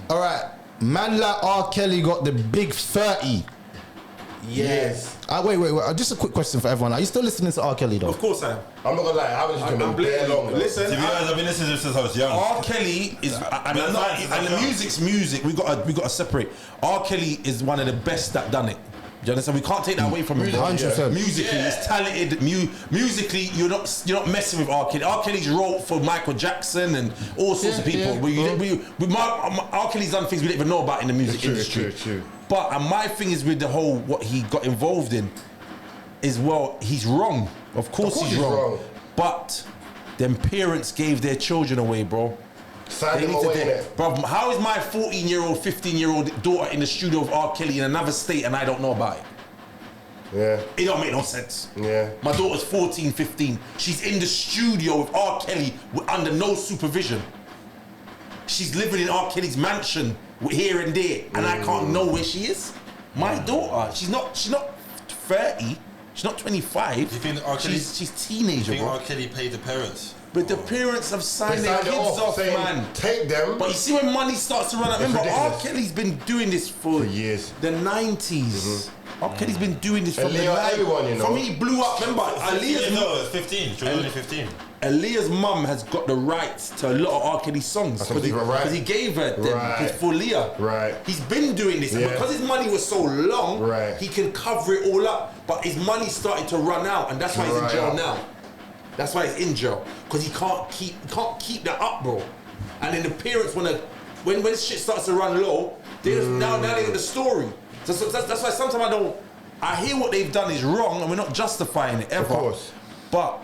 All right, man like R. Kelly got the big 30. Yes. Wait. Just a quick question for everyone. Are you still listening to R. Kelly though? Of course I am. I'm not gonna lie, I was listening to him bare long. Listen, To be honest, I've been listening to him since I was young. R. Kelly is, and the music's music. We got to separate. R. Kelly is one of the best that done it. Do you understand? We can't take that away from him. 100%. Musically, he's talented. Musically, you're not messing with R. Kelly. R. Kelly's wrote for Michael Jackson and all sorts of people. R. Kelly's done things we didn't even know about in the music industry. True. But my thing is with the whole what he got involved in is, well, he's wrong. Of course he's wrong. But them parents gave their children away, bro. Sign them away, bro. How is my 14-year-old, 15-year-old daughter in the studio with R. Kelly in another state and I don't know about it? Yeah. It don't make no sense. Yeah. My daughter's 14, 15. She's in the studio with R. Kelly under no supervision. She's living in R. Kelly's mansion here and there, and I can't know where she is. My daughter, she's not 30. She's not 25. Do you think R. Kelly, she's teenager, bro. R. Kelly paid the parents? But the parents have signed their kids off, saying, man. Take them. But you see when money starts to run out. Remember, R. Kelly's been doing this for years. The 90s. R. Kelly's been doing this from the 90s. From he blew up. Remember, Aaliyah's no, 15. She was only 15. Aaliyah's mum has got the rights to a lot of R. Kelly songs because he gave her them for Leah. Right. He's been doing this, and because his money was so long, he can cover it all up. But his money started to run out, and that's why he's in jail now. That's why he's in jail, because he can't keep that up, bro. And then the parents wanna, when shit starts to run low, now they get the story. So that's why sometimes I hear what they've done is wrong, and we're not justifying it ever. Of course. But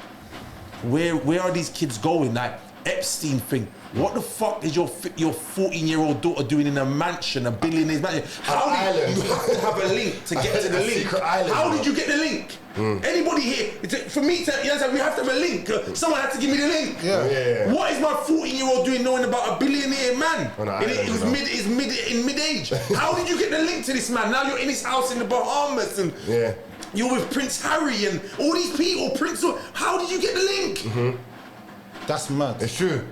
where are these kids going? Like Epstein thing. What the fuck is your 14-year-old daughter doing in a mansion, a billionaire's mansion? How did you have to have a link to get to the link? How did you get the link? Anybody here? For me, we have to have a link. Someone had to give me the link. Yeah. What is my 14-year-old doing knowing about a billionaire man? It was mid-age. How did you get the link to this man? Now you're in his house in the Bahamas and you're with Prince Harry and all these people. How did you get the link? That's mad. It's true.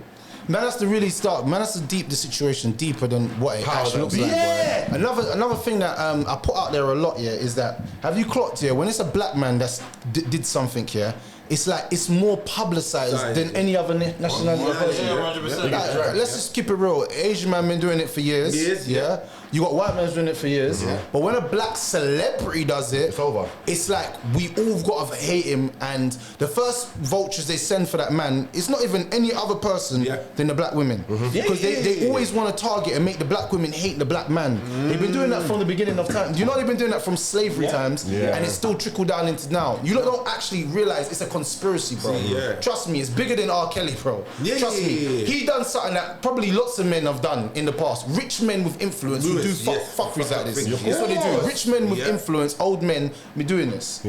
Man has to really start. Man has to deep the situation deeper than what it actually looks like. Yeah. Another thing that I put out there a lot here is that, have you clocked here, when it's a black man that's did something here, it's like it's more publicized than any other nationality. Let's just keep it real. Asian man been doing it for years. Yeah. You got white men doing it for years. But when a black celebrity does it, it's over. It's like we all got to hate him, and the first vultures they send for that man is not even any other person than the black women. Because they always want to target and make the black women hate the black man. They've been doing that from the beginning of time. Do you know they've been doing that from slavery times? And it's still trickled down into now. You don't actually realize it's a conspiracy, bro. Trust me, it's bigger than R. Kelly, bro. Trust me. He done something that probably lots of men have done in the past. Rich men with influence who do fuckeries like this. That's what they do. Rich men with influence, old men, be doing this.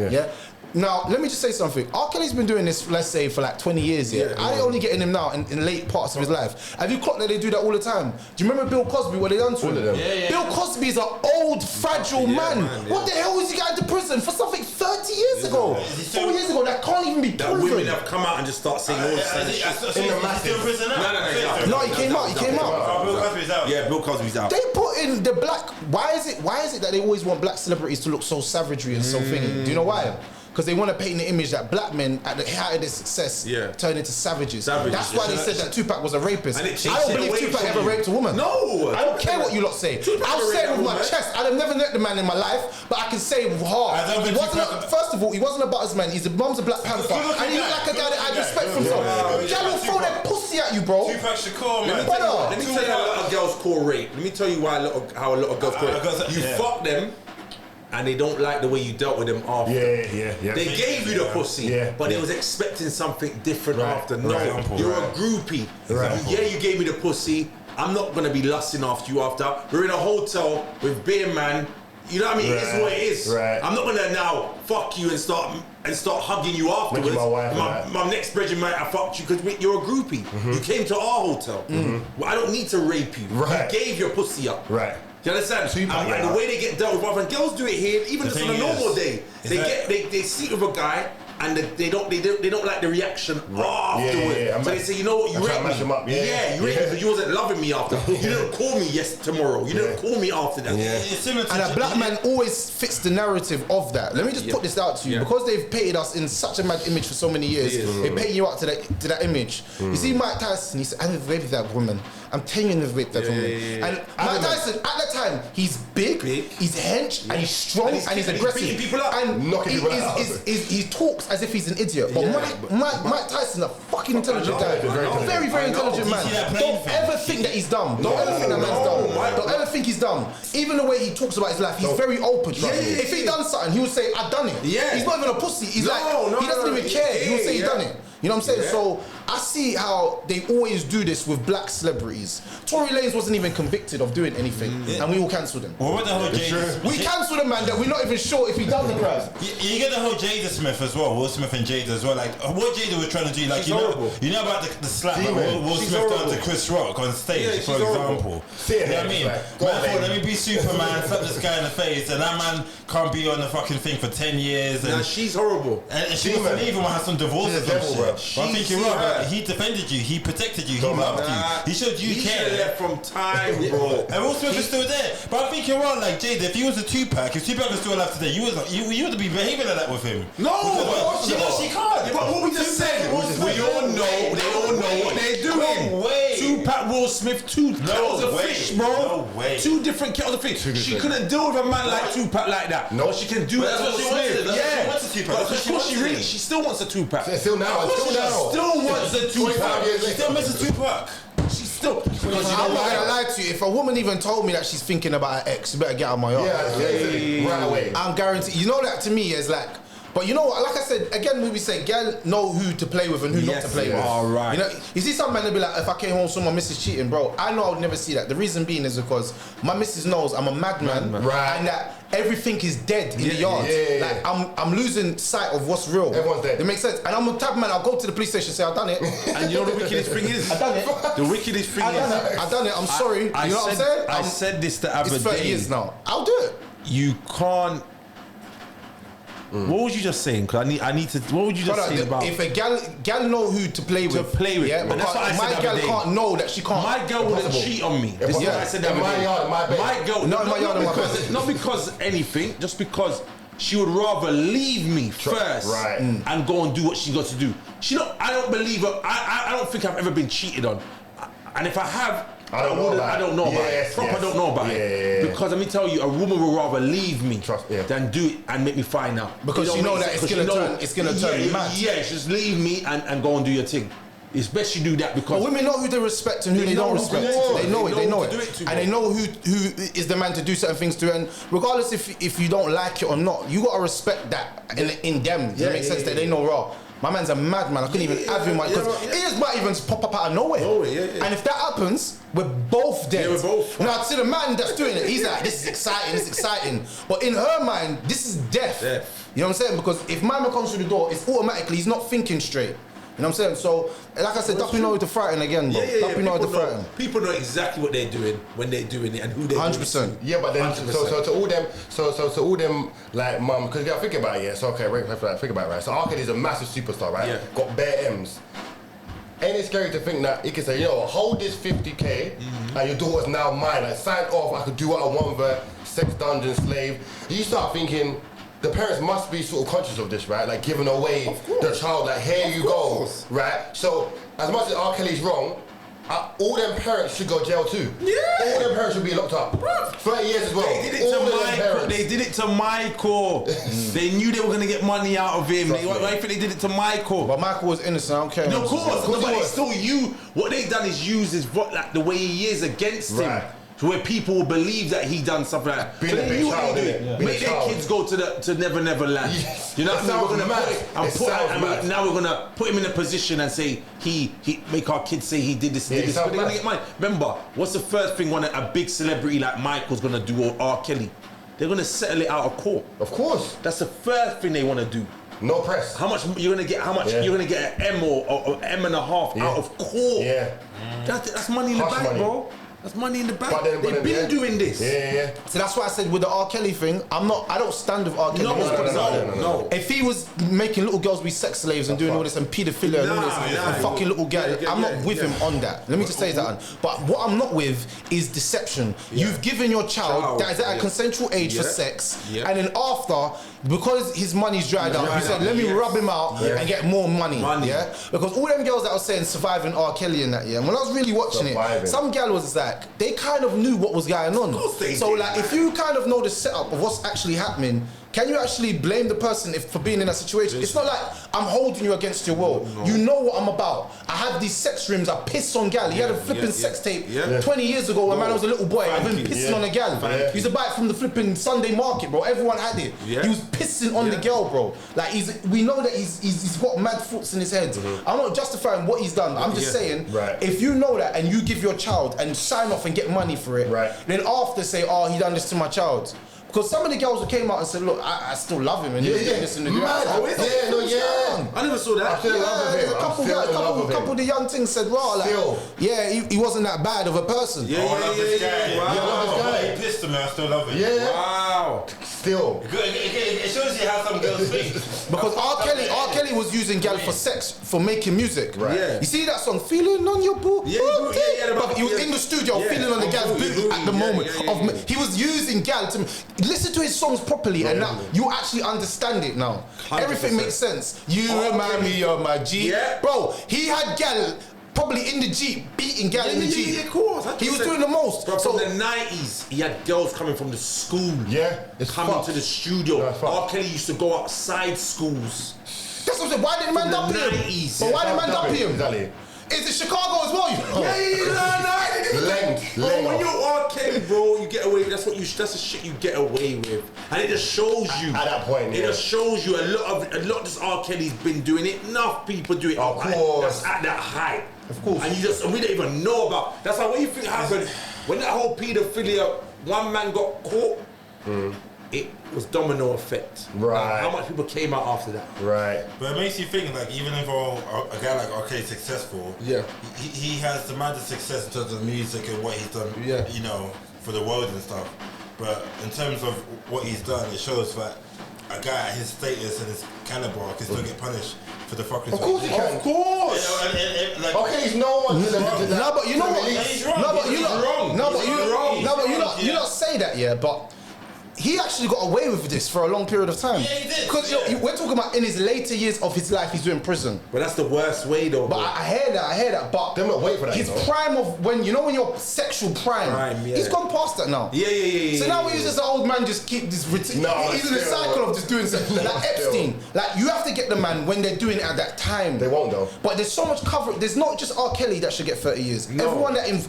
Now, let me just say something. R. Kelly's been doing this, let's say, for like 20 years. I only getting him now in late parts of his life. Have you clocked that they do that all the time? Do you remember Bill Cosby, what they done to him? Bill Cosby is an old, fragile man. What the hell was he going to prison for something 30 years ago? 4 years ago, that can't even be proven. That women have come out and just start saying all this shit. In the massive prison now? No, he came out. Bill Cosby's out. Yeah, Bill Cosby's out. They put in the black. Why is it that they always want black celebrities to look so savagery and so thingy? Do you know why? Because they want to paint the image that black men at the height of their success turn into savages. That's why they said that Tupac was a rapist. I don't believe Tupac ever raped a woman. No! I don't care what you lot say. I'll say it with my chest. I've never met the man in my life, but I can say it with heart. First of all, he wasn't a butters man. His mum's a Black Panther. And he looked like a guy that had respect for himself. Y'all will throw that pussy at you, bro. Tupac Shakur, man. Let me tell you how a lot of girls call rape. Let me tell you how a lot of girls call rape. You fuck them, and they don't like the way you dealt with them after. They gave you the pussy, but they was expecting something different after. No, you're a groupie. You gave me the pussy. I'm not gonna be lusting after you after. We're in a hotel with beer man. You know what I mean? It's what it is. I'm not gonna now fuck you and start hugging you afterwards. My next brethren might have fucked you because you're a groupie. You came to our hotel. Well, I don't need to rape you. You gave your pussy up. Do you understand? And the way they get dealt with, and girls do it here, even just on a normal day. They sleep with a guy, and they don't like the reaction afterwards. So they say, you know what, you raped me. You raped me because you wasn't loving me after. You didn't call me tomorrow. You didn't call me after that. And a black man always fits the narrative of that. Let me just put this out to you. Because they've painted us in such a mad image for so many years, they're painting you out to that image. You see Mike Tyson, he said, I never raped that woman. I'm telling you, never raped that woman. And Mike Tyson, at that time, he's big, he's hench, and he's strong, and he's aggressive. He's beating people up. And he talks as if he's an idiot. But Mike Tyson's a fucking intelligent guy. Very, very intelligent man. Don't ever think that he's dumb. Don't ever think that man's dumb. Don't ever think he's dumb. Even the way he talks about his life, he's very open. If he done something, he would say, I've done it. He's not even a pussy. He's like, he doesn't even care. He will say he's done it. You know what I'm saying? So I see how they always do this with black celebrities. Tory Lanez wasn't even convicted of doing anything, and we all cancelled him. Well, what the hell, we cancelled a man that we're not even sure if he done the crime. You get the whole Jada Smith as well, Will Smith and Jada as well. Like what Jada was trying to do, like you know about the slap that Will Smith done to Chris Rock on stage, for example. You know what I mean? Man thought, let me be Superman, slap this guy in the face, and that man can't be on the fucking thing for 10 years. Nah, she's horrible. And she wasn't even had some divorces and shit. But I think you're right. He defended you. He protected you. He loved you. He showed you care. He left from time, bro. And Will Smith is still there. But I think you're right. Like Jada, if he was a Tupac, if Tupac was still alive today, you would be behaving like that with him. No, she can't. But what we just said, we all know. They all know what they're doing. No way. Tupac, Will Smith, two kettles of fish, bro. No way. Two different kettles of fish. She couldn't deal with a man like Tupac like that. No, she can do it. That's what she wanted. Yeah, wants a Tupac. but she still wants a Tupac. Still now. Still wants a Tupac. She still misses Tupac. She's still. I'm not gonna lie to you. If a woman even told me that she's thinking about her ex, you better get out of my yard. Right away. I'm guaranteed. You know that to me is like. But you know what? Like I said again, we say, girl know who to play with and who not to play with. All right. You know, you see some man they'll be like, if I came home, so my missus cheating, bro. I know I would never see that. The reason being is because my missus knows I'm a madman, right? And that everything is dead in the yard. Like I'm losing sight of what's real. Everyone's dead. It makes sense. And I'm the type of man. I'll go to the police station and say I've done it. And you know the wickedest thing is? I done it. The wickedest thing is? I done it. I'm sorry. You know what I'm saying? I said this the other day. It's 30 years now. I'll do it. You can't. What was you just saying? Cause I need to. What would you just say about? If a gal know who to play with, yeah, but that's what I said my gal can't know that she can't. My girl wouldn't cheat on me. This is what I said the other day. My girl, not in my yard, in my bed. Not because anything, just because she would rather leave me first, and go and do what she got to do. I don't believe her. I don't think I've ever been cheated on, and if I have. I don't know about it. I don't know about it. Because let me tell you, a woman will rather leave me than do it and make me find out. Because you know that it's gonna turn mad. Yeah, just leave me and go and do your thing. It's best you do that because women know who they respect and who they don't respect. They know it. And they know who is the man to do certain things to. And regardless if you don't like it or not, you gotta respect that in them. Does it make sense that they know raw? My man's a madman. I couldn't even have him because it just might even pop up out of nowhere. And if that happens, we're both dead. Yeah, we're both. Now to the man that's doing it, he's like, this is exciting. But in her mind, this is death. You know what I'm saying? Because if my man comes through the door, it's automatically he's not thinking straight. You know what I'm saying? So, like I said, Duppy know to frighten again, bro. Duppy know to frighten. People know exactly what they're doing when they're doing it and who they're 100%. Yeah, but then so to all them like mum, because you gotta think about it. Yeah, so okay, think about it, right? So Rkelly's a massive superstar, right? Yeah. Got bare M's. Ain't it scary to think that he can say, yo, hold this 50k and your daughter's now mine. Like sign off, I could do what I want with her, sex dungeon slave. You start thinking. The parents must be sort of conscious of this, right? Like giving away the child, like here you go, right? So as much as Rkelly's wrong, all them parents should go to jail too. Yeah. All them parents should be locked up. 30 years as well. They did it to Michael. They knew they were going to get money out of him. I think they did it to Michael. But Michael was innocent, I don't care. No, of course. But it's still what they done is use his like the way he is against him. To where people will believe that he done something like that. So they knew what they do. Make their kids go to Never Never Land. Yes. You know what I mean? Now we're gonna put him in a position and say he make our kids say he did this. But they're gonna get money. Remember, what's the first thing a big celebrity like Michael's gonna do or Rkelly? They're gonna settle it out of court. Of course. That's the first thing they wanna do. No press. How much you're gonna get? You're gonna get an M or M and a half out of court? Yeah. That's money in the bank, bro. That's money in the bank. They've been doing this. Yeah. So that's why I said with the R. Kelly thing, I don't stand with R. Kelly. No. If he was making little girls be sex slaves and doing all this and paedophilia and all this and fucking little girl, I'm not with him on that. Let me just say that. But what I'm not with is deception. You've given your child that is at a consensual age for sex, and then after, because his money's dried up, you said, let me rub him out and get more money. Yeah? Because all them girls that were saying surviving R. Kelly and that, when I was really watching it, some girl was like, they kind of knew what was going on. So like, if you kind of know the setup of what's actually happening, can you actually blame the person for being in that situation? It's not like I'm holding you against your will. No. You know what I'm about. I have these sex rooms. I piss on gal. He had a flipping sex tape 20 years ago when man was a little boy. I've been pissing on a gal. He used to buy it from the flipping Sunday market, bro. Everyone had it. He was pissing on the girl, bro. Like we know that he's got mad thoughts in his head. I'm not justifying what he's done. I'm just saying, if you know that and you give your child and sign off and get money for it, then after say, oh, he done this to my child. Because some of the girls who came out and said, look, I still love him and he's doing this in the I never saw that. I still love him. A couple of the young things said, raw, like, he wasn't that bad of a person. I love this guy. I love this guy. He pissed on me, I still love him. Yeah. Wow. Still. It shows you how some girls think. Because R. Kelly was using gal for sex, for making music. Right. You see that song, Feeling on Your Boo? He was in the studio feeling on the gal's booty at the moment. He was using gal to listen to his songs properly, and now you actually understand it now. 100%. Everything makes sense. You remind me of my Jeep. Bro, he had gal probably in the Jeep, beating gal in the Jeep. Yeah, of course. He was doing the most. Bro, from the 90s, he had girls coming from the school. It's coming to the studio. R. Kelly used to go outside schools. That's what I'm saying. Why didn't man dump him? But why didn't man dump him? Exactly. Is it Chicago as well? Length. Bro, when you're R. Kelly, bro, you get away. That's the shit you get away with, and it just shows you. At that point, it just shows you a lot of this R. Kelly's been doing it. Enough people do it. Of course. That's at that height. Of course. And we don't even know about. That's why what you think happened when that whole paedophilia, one man got caught. It was domino effect. Right. How much people came out after that? Right. But it makes you think, like, even if a guy like R. Kelly's successful, he has the amount of success in terms of music and what he's done, you know, for the world and stuff. But in terms of what he's done, it shows that a guy at his status and his caliber can still get punished for the fucking. Of course he can. Of course. Like, okay, he's no one. No, but you know what? He's wrong. No, but you not say that, but. He actually got away with this for a long period of time. Yeah, he did. Because we're talking about in his later years of his life, he's doing prison. But that's the worst way, though. But I hear that. But they're not waiting for that. His prime of when you're sexual prime, he's gone past that now. Yeah. So now he's just an old man, just keep this. He's in a cycle of just doing something like Epstein. Like you have to get the man when they're doing it at that time. They won't though. But there's so much cover. There's not just R. Kelly that should get 30 years. No.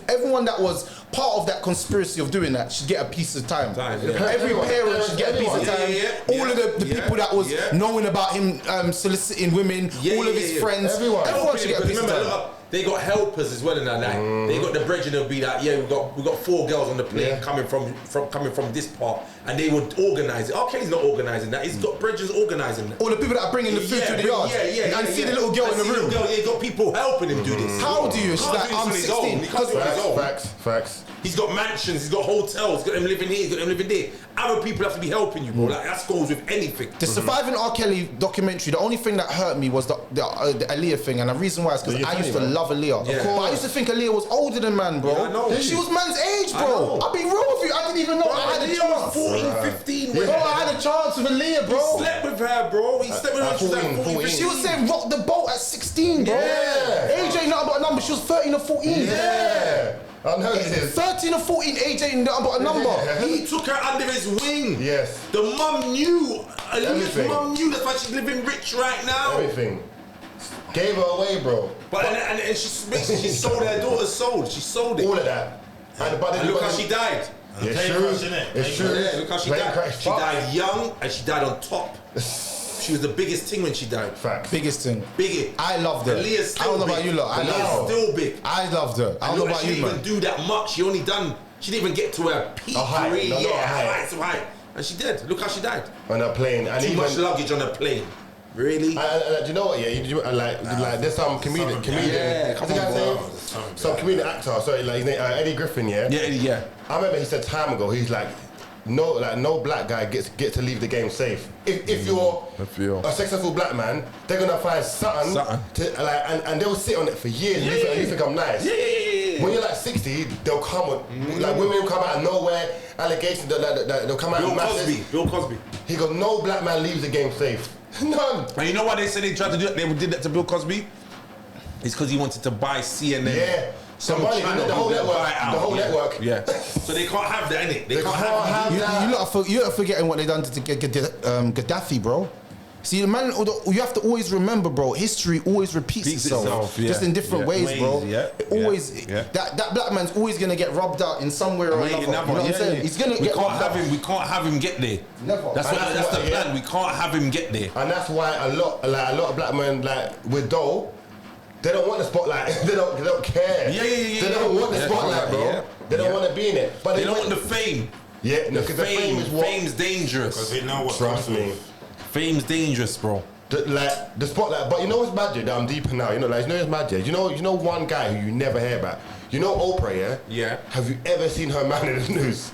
Everyone that was part of that conspiracy of doing that should get a piece of time. Every parent should get a piece of time. All of the people that was knowing about him soliciting women, all of his friends, everyone should get a piece of time. They got helpers as well in that night. They got the brethren that'll be like, we got 4 girls on the plane coming from this part, and they would organise it. R. Kelly's not organising that. He's got brethren organising that. All the people that are bringing the food to the yard. And see the little girl in the room. He got people helping him do this. How do you? She's like, I'm 16. Facts. He's got mansions, he's got hotels, he's got them living here, he's got them living there. Other people have to be helping you, bro. Like that goes with anything. The Surviving R. Kelly documentary, the only thing that hurt me was the Aaliyah thing, and the reason why is because I used to love Aaliyah. But I used to think Aaliyah was older than man, bro. I know. She was man's age, bro. I'll be real with you. I didn't even know I had a chance. 14, 15. Bro, I had a chance with Aaliyah, bro. He slept with her, bro. He slept with her. She was like 14. She was saying rock the boat at 16, bro. Age ain't nothing but a number. She was 13 or 14. Yeah. I know this is 13 or 14 age ain't nothing but a number. He took her under his wing. Yes. The mum knew. Aaliyah's mum knew. That's why she's living rich right now. Everything. Gave her away, bro. But and she sold her daughter's soul. She sold it. All of that. And look how she died. It's true. It's true. Yeah, look how she died. She died young and she died on top. She was the biggest thing when she died. Facts. Biggest thing. Biggest. I loved her. Aaliyah's still I don't know about you lot. Aaliyah's still big. I loved her. I don't know about you, man. She didn't even do that much. She didn't even get to her peak. Height. And she did. Look how she died. On a plane. And Too much luggage on a plane. Really? Do you know what? Yeah, like there's some comedian. Some comedian actor. Sorry, like his name, Eddie Griffin. Yeah. Yeah. I remember he said time ago. He's like, no black guy gets to leave the game safe. If you're a successful black man, they're gonna find something to like, and they'll sit on it for years. And you think I'm nice. Yeah. When you're like 60, they'll come with like women will come out of nowhere, allegations. They'll come out. Bill Cosby. He goes, no black man leaves the game safe. None. And you know why they said they tried to do it? They did that to Bill Cosby. It's because he wanted to buy CNN. Yeah. Some money, channel, the whole network. Yeah. So they can't have that, innit? They can't have that. You're forgetting what they done to Gaddafi, bro. See, the man, you have to always remember, bro. History always repeats itself, just in different ways, bro. It always that black man's always gonna get robbed out in somewhere or another. You know what I'm saying? He's gonna get robbed out. We can't have him get there. Never. That's the plan. We can't have him get there. And that's why a lot of black men like with Dole. They don't want the spotlight. They don't care. Yeah. They don't want the spotlight, bro. Yeah. They don't want to be in it. But they don't want the fame. Yeah, no, because the fame is what. Fame's dangerous. Because they know what. Trust me. Fame's dangerous, bro. The spotlight. But you know what's magic? That I'm deeper now. You know, like you know what's magic. You know one guy who you never hear about. You know Oprah, yeah? Yeah. Have you ever seen her man in the news?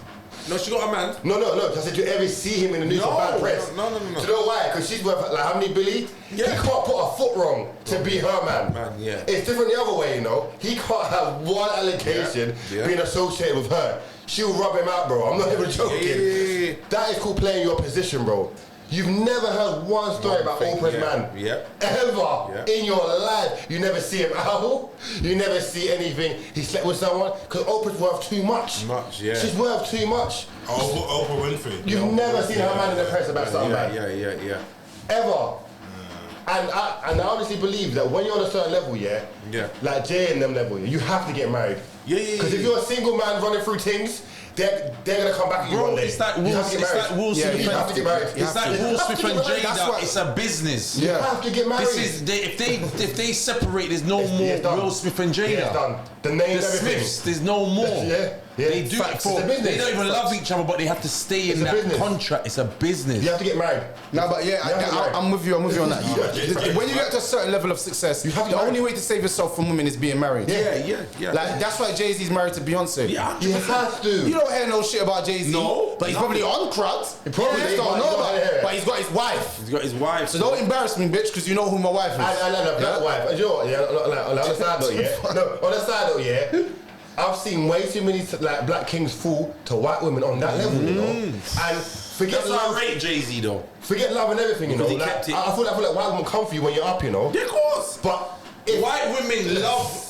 No, she got a man. No. I said, you ever see him in the news for bad press? No. Do you know why? Because she's worth like how many billion? Yeah. He can't put a foot wrong to be her man. Yeah. It's different the other way, you know. He can't have one allegation being associated with her. She'll rub him out, bro. I'm not even joking. Yeah. That is called playing your position, bro. You've never heard one story about Oprah's man. Ever in your life. You never see him out. You never see anything. He slept with someone because Oprah's worth too much. She's worth too much. Oprah Winfrey. You've never seen her man in the press about something bad. Yeah. Ever. And I honestly believe that when you're on a certain level, like Jay and them level, you have to get married. Because if you're a single man running through things, they're gonna come back at you one day. It's like Will Smith. You have to get married. It's like Will Smith and Jada. It's a business. You have to get married. If they separate, there's no more Will Smith and Jada. It's done. The name, the Smiths, there's no more. They do it for. They don't even love each other, but they have to stay in that contract. It's a business. You have to get married. No, but I'm with you on that. When you get to a certain level of success, the only way to save yourself from women is being married. Yeah. Like that's why Jay-Z's married to Beyonce. Yeah, you have to. You don't hear no shit about Jay-Z. No, but he's probably on crowds. He probably don't know about it. But he's got his wife. He's got his wife. So don't embarrass me, bitch, because you know who my wife is. I know, black wife. And you know what? On the other side though, I've seen way too many like black kings fall to white women on that level, you know. And forget love. Rate Jay-Z though. Forget love and everything, you know. Like, I feel like white women come for you when you're up, you know. Yeah, of course. But white women love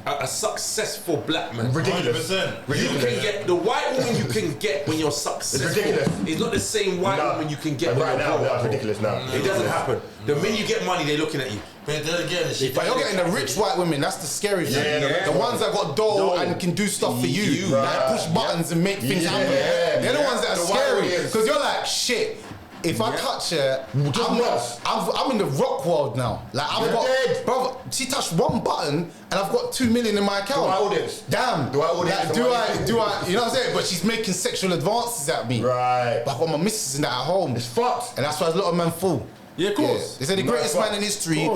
a successful black man. Ridiculous. 100%. You can get the white woman you can get when you're successful. It's ridiculous. It's not the same white woman you can get when right you're now. broke. That's ridiculous now. It doesn't happen. The minute you get money, they're looking at you. But then again, but you're getting the rich white women. That's the scary thing. The ones that got dough and can do stuff for you, like push buttons and make things happen. They're the ones that are scary because you're like, shit. If I touch her, I'm in the rock world now. Like I've got, brother. She touched one button and I've got 2 million in my account. Do I audience? Damn. Do I? You know what I'm saying? But she's making sexual advances at me. Right. But I've got my missus in that at home. It's fucked. And that's why a lot of men fall. Yeah, of course. They say the greatest man in history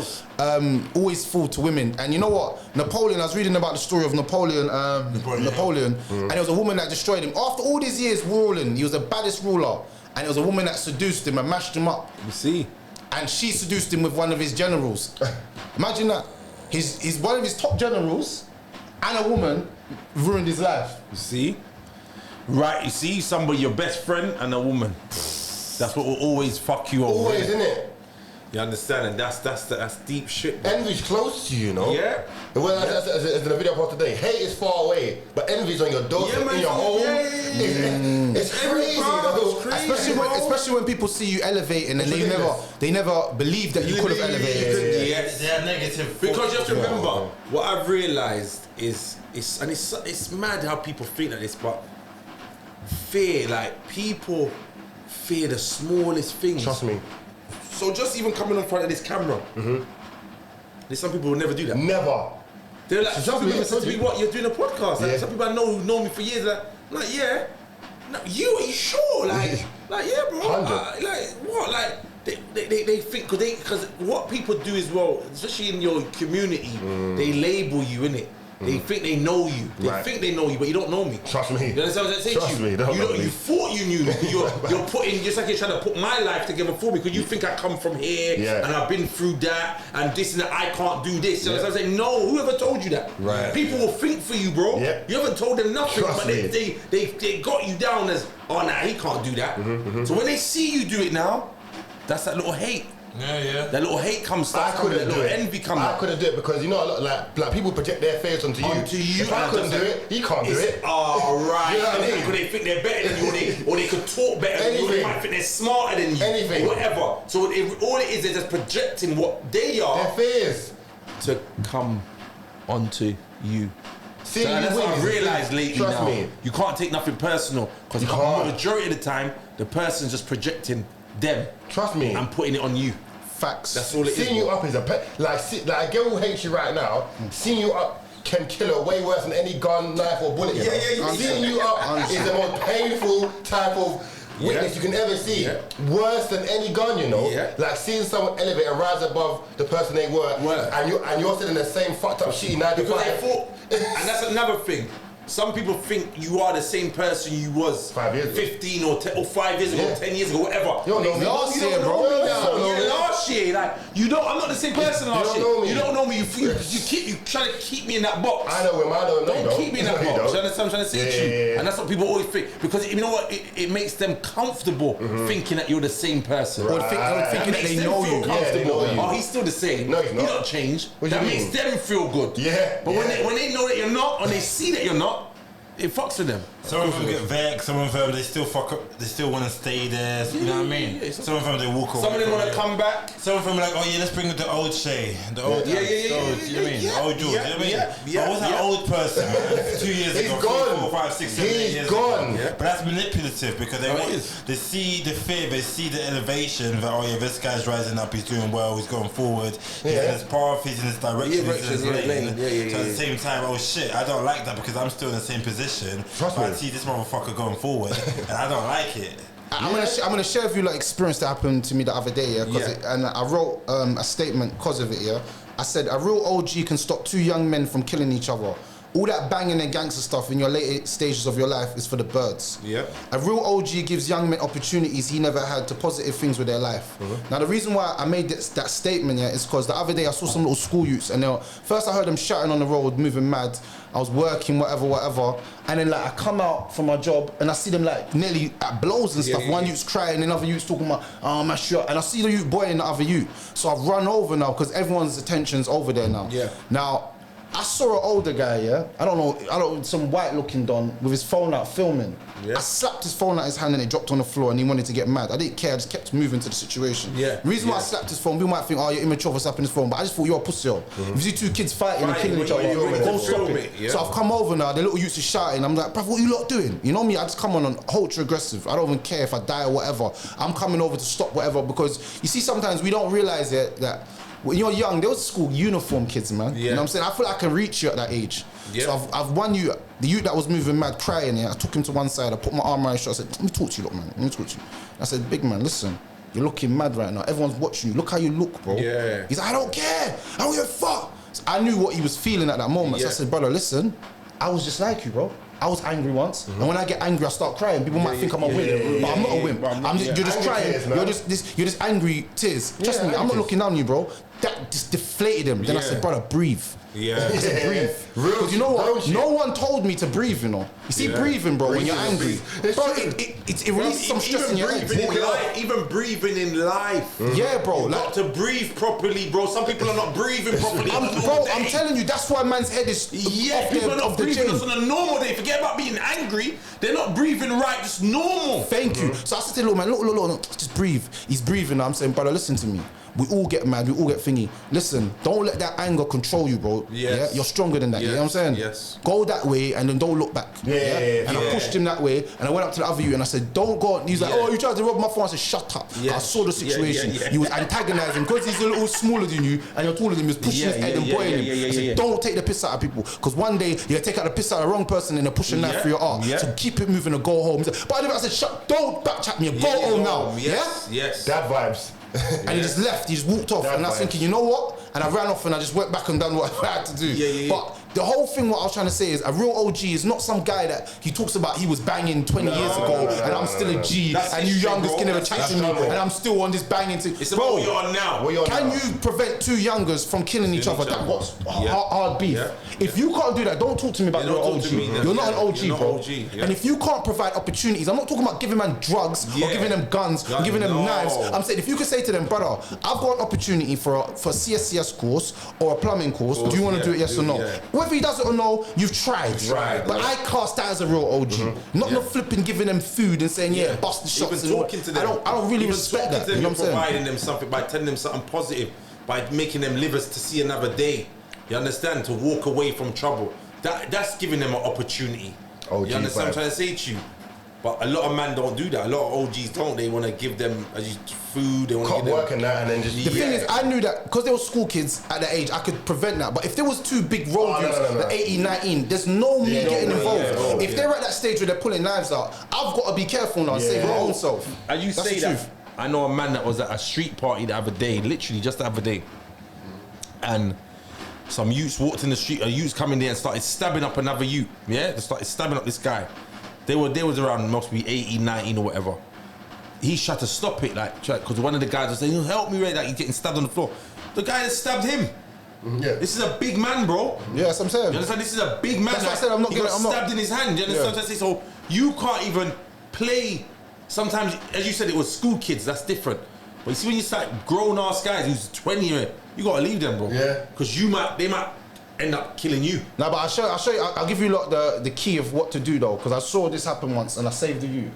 always fall to women. And you know what? Napoleon, I was reading about the story of Napoleon, and it was a woman that destroyed him. After all these years ruling, he was the baddest ruler. And it was a woman that seduced him and mashed him up. You see? And she seduced him with one of his generals. Imagine that. He's one of his top generals and a woman ruined his life. You see? Right, you see? Somebody, your best friend and a woman. That's what will always fuck you over. Always, isn't it? You understand? And that's deep shit. Bro. Envy's close to you, you know? Yeah. Well, as in the video I posted today, hate is far away, but envy's on your doorstep, in your home. It's crazy, though. Especially when people see you elevating and they never believe that you could have elevated. Yes, they're negative. Because you have to remember, what I've realised is, it's mad how people think like this, but fear, like people fear the smallest things. Trust me. So just even coming in front of this camera, there's some people who never do that. Never. They're like, some people listen to me, what, you're doing a podcast? Like, some people I know who know me for years, like yeah. No, are you sure? Like, yeah, bro. Like, what? Like, they think because what people do as well, especially in your community, they label you, innit? They think they know you. They think they know you, but you don't know me. Trust me. You understand what I'm saying? Trust me. You thought you knew me. You're putting, just like you're trying to put my life together for me because you think I come from here and I've been through that and this and that. I can't do this. You understand what I'm saying? No, whoever told you that? Right. People will think for you, bro. Yeah. You haven't told them nothing, Trust but me. they got you down as, oh nah, he can't do that. So when they see you do it now, that's that little hate. Yeah. That little hate comes, I couldn't do it. Envy comes. I couldn't do it because you know, like people project their fears onto you. If I couldn't do it, he can't do it. Oh right. You know what I mean? Because they think they're better than you, or they could talk better than you, or they might think they're smarter than you, Anything. or whatever. So all it is, they're just projecting what they are. Their fears To come onto you. See, So that's what I've realised lately Trust now. me. You can't take nothing personal because You the can't. majority of the time, the person's just projecting them Trust me. and putting it on you. Facts. That's all it is. Seeing you bro. up is a like a girl who hates you right now. Seeing you up can kill her way worse than any gun, knife, or bullet. Yeah. Seeing you up is the most painful type of witness you can ever see. Yeah. Worse than any gun, you know. Yeah. Like seeing someone elevate and rise above the person they were, and you're still in the same fucked up shitty 9 to Because 5. they thought, and that's another thing. Some people think you are the same person you was 5 years ago. 15 or 10 or 5 years ago, Yeah. 10 years ago, whatever. You don't know me. Last You don't year, know bro. me now. Yeah, last year, like you don't. I'm not the same person last don't year. know me. You don't know me. You try to keep me in that box. I know him. I know him. Don't keep me in that No, you box. don't. You understand what I'm trying to say to you? Yeah. And that's what people always think. Because you know what? It makes them comfortable thinking that you're the same person. Or thinking that makes they them know feel you. Yeah, they comfortable. know you. Oh, he's still the same. No, he's not. He don't change. What do That you makes mean? them feel good. Yeah, But yeah. when they know that you're not, and they see that you're not, it fucks with them. Some of them get vexed, some of them they still fuck up, they still want to stay there, you know what I mean? Yeah. Some of them they walk away. Some of them from want it. to come back. Some of them are like, oh yeah, let's bring the old Shay, the old Yeah. you know what I mean? The old George, you know what I mean? Yeah. I was that old person, man, 2 years He's ago, gone. 3, 4, 5, 6, 7, 8 He's years gone. ago. Yeah. But that's manipulative because they Oh, it want, is. they see the fear, they see the elevation that, oh yeah, this guy's rising up, he's doing well, he's going forward, he's in his path, he's in his direction, he's in his lane. So at the same time, oh shit, I don't like that because I'm still in the same position. Trust but me. I see this motherfucker going forward and I don't like it. I'm gonna share with you like experience that happened to me the other day, and I wrote a statement because of it. I said a real OG can stop 2 young men from killing each other. All that banging and gangster stuff in your later stages of your life is for the birds. Yeah. A real OG gives young men opportunities he never had to positive things with their life. Now the reason why I made that statement is because the other day I saw some little school youths and first I heard them shouting on the road, moving mad. I was working, whatever, and then like I come out from my job and I see them like nearly at blows and stuff. One youth's crying, another youth's talking about, oh my shot, and I see the youth boy and the other youth. So I've run over now because everyone's attention's over there now. Yeah. Now, I saw an older guy, I don't know, some white looking don with his phone out filming. I slapped his phone out his hand and it dropped on the floor and he wanted to get mad. I didn't care, I just kept moving to the situation. The reason why I slapped his phone, people might think, oh, you're immature for slapping his phone, but I just thought, you're a pussy. If you see 2 kids fighting and killing each other, go stop it. So I've come over now, the little youths are shouting, I'm like, bruv, what you lot doing? You know me, I just come on ultra aggressive. I don't even care if I die or whatever. I'm coming over to stop whatever because you see sometimes we don't realise it that when you're young, there was school uniform kids, man. You know what I'm saying? I feel like I can reach you at that age. So I've won you, the youth that was moving mad, crying, I took him to one side, I put my arm around his shoulder, I said, let me talk to you, look, man, let me talk to you. I said, big man, listen, you're looking mad right now, everyone's watching you, look how you look, bro. He's like, I don't care, I don't give a fuck. So I knew what he was feeling at that moment, so I said, brother, listen, I was just like you, bro. I was angry once, and when I get angry, I start crying. People might think I'm a wimp, but I'm not a wimp. You're just crying. Tears, you're just angry tears. Trust me, I'm not looking down on you, bro. That just deflated him. Then I said, brother, breathe. I said, breathe. Because you know what? No one told me to breathe, you know. You see, breathing, bro, when you're angry. Bro, it releases some stress in your head. Even breathing in life. Yeah, bro. You got to breathe properly, bro. Some people are not breathing properly. I'm telling you, that's why man's head is people are not breathing just on a normal day. Forget about being angry. They're not breathing right, just normal. Thank you. So I said to him, look, man, look, just breathe. He's breathing now. I'm saying, brother, listen to me. We all get mad, we all get thingy. Listen, don't let that anger control you, bro. Yeah? You're stronger than that, you know what I'm saying? Yes. Go that way and then don't look back. And I pushed him that way and I went up to the other you and I said, don't go. He's like, oh, you tried to rob my phone. I said, shut up. I saw the situation. He was antagonizing because he's a little smaller than you and you're taller than him. He was pushing his head and boiling him. I said, don't take the piss out of people because one day you're gonna take out the piss out of the wrong person and they're pushing knife through your arm. So keep it moving and go home. But I said, don't backchat me, go home now. Yes. Dad vibes. And he just left, he just walked off. And I was thinking, you know what? And I ran off and I just went back and done what I had to do. But the whole thing, what I was trying to say is, a real OG is not some guy that he talks about he was banging 20 years ago and I'm still a G and you youngers can never chat to me and I'm still on this banging thing. It's about what you're on now. Can you prevent two youngers from killing each other? That was hard beef. If you can't do that, don't talk to me about your OG. You're not an OG, bro. And if you can't provide opportunities, I'm not talking about giving man drugs or giving them guns or giving them knives. I'm saying if you could say to them, brother, I've got an opportunity for a CSCS course or a plumbing course. Do you want to do it, yes or no? Whether he does it or no, you've tried. But I cast that as a real OG. Not flipping giving them food and saying, bust the shots. Even talking to them. I don't really respect that. You know what I'm saying? Providing them something by telling them something positive, by making them live to see another day. You understand? To walk away from trouble. That's giving them an opportunity. You understand what I'm trying to say to you? But a lot of men don't do that. A lot of OGs don't. They want to give them food. They want to give them work and that, and then just. The thing is, I knew that because they were school kids at that age, I could prevent that. But if there was two big road youths, the 18, 19, there's no me getting involved. If they're at that stage where they're pulling knives out, I've got to be careful now and save my own self. And you say that. I know a man that was at a street party the other day, literally just the other day, and some youths walked in the street. A youths coming there and started stabbing up another youth. Yeah, they started stabbing up this guy. They was around, must be 18, 19 or whatever. He tried to stop it, like, because one of the guys was saying, help me, right? Like, he's getting stabbed on the floor. The guy that stabbed him. This is a big man, bro. Yeah, that's what I'm saying. You understand? This is a big man. That's what I said. He got stabbed in his hand. You understand what I'm saying? So you can't even play. Sometimes, as you said, it was school kids. That's different. But you see, when you start grown-ass guys who's 20, you got to leave them, bro. Yeah. Because they might end up killing you. Nah, but I'll show you. I'll give you the key of what to do though, because I saw this happen once and I saved the youth.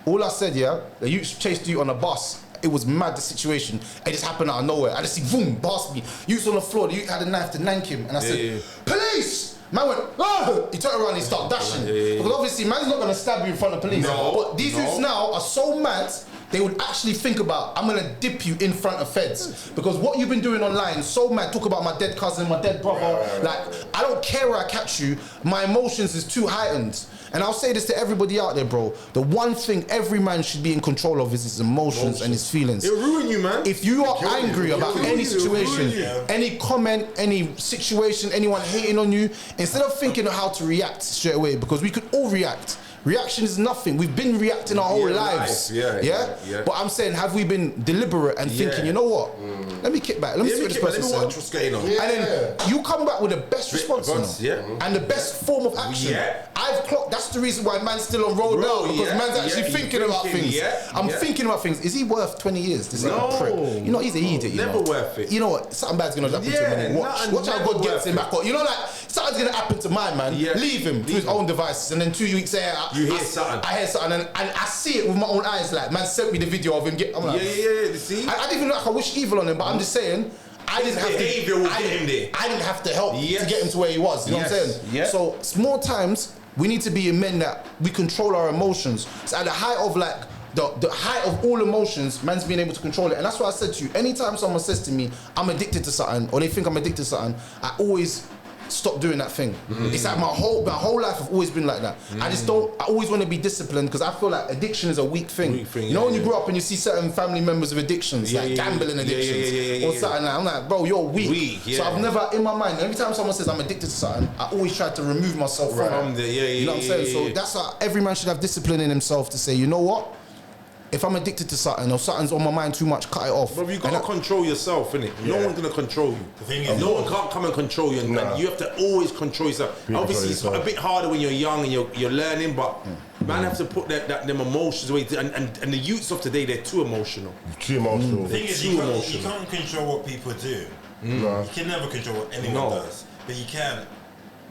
All I said, the youth chased you on a bus. It was mad, the situation. It just happened out of nowhere. I just see, boom, past me. Youth's on the floor. The youth had a knife to nank him, and I said, police. Man went, ah! He turned around and he started dashing. Because obviously, man's not gonna stab you in front of police. But these youths now are so mad. They would actually think about, I'm gonna dip you in front of feds. Because what you've been doing online, so mad, talk about my dead cousin, my dead brother. Like, I don't care where I catch you, my emotions is too heightened. And I'll say this to everybody out there, bro. The one thing every man should be in control of is his emotions and his feelings. It'll ruin you, man. If you are angry about any situation, any comment, any situation, anyone hating on you, instead of thinking of how to react straight away, because we could all react. Reaction is nothing. We've been reacting our whole lives. But I'm saying, have we been deliberate and thinking, you know what? Let me kick back. Let me see what this person said. What's going on. And then you come back with the best response and the best form of action. I've clocked. That's the reason why man's still on road now, because man's actually thinking about things. I'm thinking about things. Is he worth 20 years? This prick. You know, he's an idiot. Never worth it. You know what? Something bad's gonna happen to him. Watch how God gets him back. You know, like something's gonna happen to my man. Leave him to his own devices, and then 2 weeks later, you hear something. I hear something, and I see it with my own eyes. Like, man sent me the video of him. I'm like, See? I didn't even like I wish evil on him, but I'm just saying, I didn't have to help to get him to where he was. You know what I'm saying? So small times we need to be men that we control our emotions. So at the height of the height of all emotions, man's being able to control it. And that's what I said to you. Anytime someone says to me, I'm addicted to something, or they think I'm addicted to something, I always stop doing that thing. It's like my whole life I've always been like that. I always want to be disciplined, because I feel like addiction is a weak thing. You know, when you grow up and you see certain family members with addictions, like gambling addictions or something, like, I'm like, bro, you're weak. So I've never, in my mind, every time someone says I'm addicted to something, I always try to remove myself from it. You know what I'm saying? So that's how every man should have discipline in himself to say, you know what? If I'm addicted to something or something's on my mind too much, cut it off. But you gotta control yourself, innit? No one's gonna control you. The thing is, no one can't come and control you, and you have to always control yourself. Obviously, it's a bit harder when you're young and you're learning, but man have to put them emotions away. And the youths of today, they're too emotional. Too emotional. The thing is, you can't control what people do. You can never control what anyone does, but you can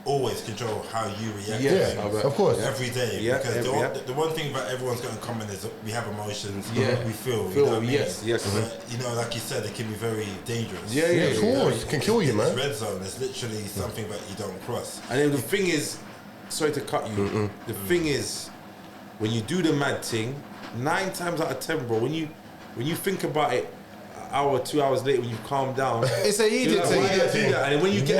always control how you react to things, of course, every day. Because the one thing that everyone's got in common is that we have emotions, we feel. You know what I mean? But, you know, like you said, it can be very dangerous. Of course, it can kill you, man. It's red zone. It's literally something that you don't cross. And then the thing is, sorry to cut you. The thing is, when you do the mad thing, 9 times out of 10, bro, when you think about it, hour, 2 hours later, when you calm down, it's an idiot thing. And when you get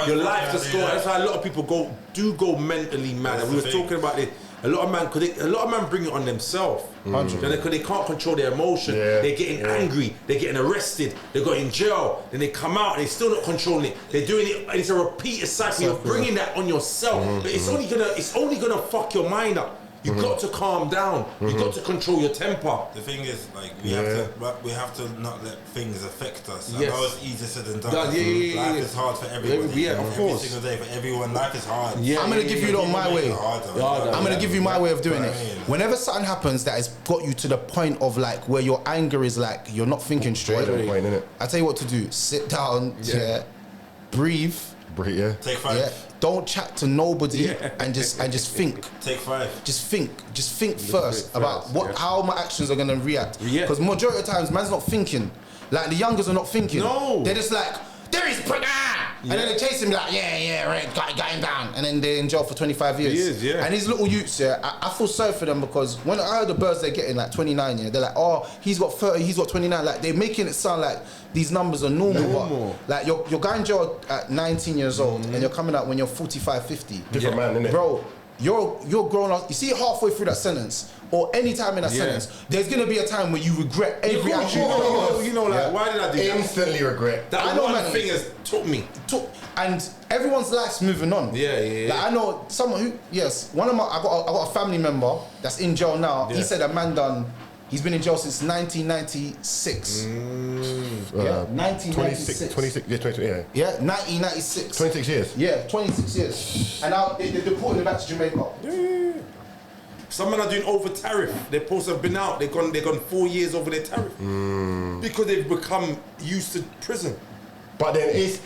your life just go. That's why a lot of people go mentally mad. And we were talking about it A lot of man bring it on themselves. Because they can't control their emotion. Yeah. They're getting angry. They're getting arrested. They got in jail. Then they come out and they're still not controlling it. They're doing it, and it's a repeated cycle. You're bringing that on yourself. But it's only gonna fuck your mind up. You've got to calm down. You've got to control your temper. The thing is, like, we have to not let things affect us. I know it's easier said than done. Life is hard for everybody. Of course. Every single day for everyone, life is hard. I'm gonna give you my way. I'm gonna give you my way of doing it. Whenever something happens that has got you to the point of like where your anger is like you're not thinking straight. I tell you what to do. Sit down. Breathe. Take 5. Don't chat to nobody and just think. Take 5. Just think first about how my actions are gonna react. Because majority of times, man's not thinking. Like the youngers are not thinking. No. They're just like, there is and then they chase him like, right, got him down, and then they're in jail for 25 years. And these little youths, I feel sorry for them because when I heard the birds they're getting like 29, they're like, oh, he's got 30, he's got 29. Like they're making it sound like these numbers are normal. But, like you're going to jail at 19 years old and you're coming out when you're 45, 50. Different man, innit? Bro, you're grown up. You see halfway through that sentence or any time in that sentence, there's gonna be a time where you regret every action. You know, like why did I do that? Instantly regret. That one thing has took me. And everyone's life's moving on. Like I know someone who, one of my, I got a family member that's in jail now. He said a man he's been in jail since 1996. 1996. 26, 1996. 26 years. 26 years. And now they deported him back to Jamaica. Some men are doing over tariff. They're supposed to have been out. They've gone 4 years over their tariff because they've become used to prison. But then it's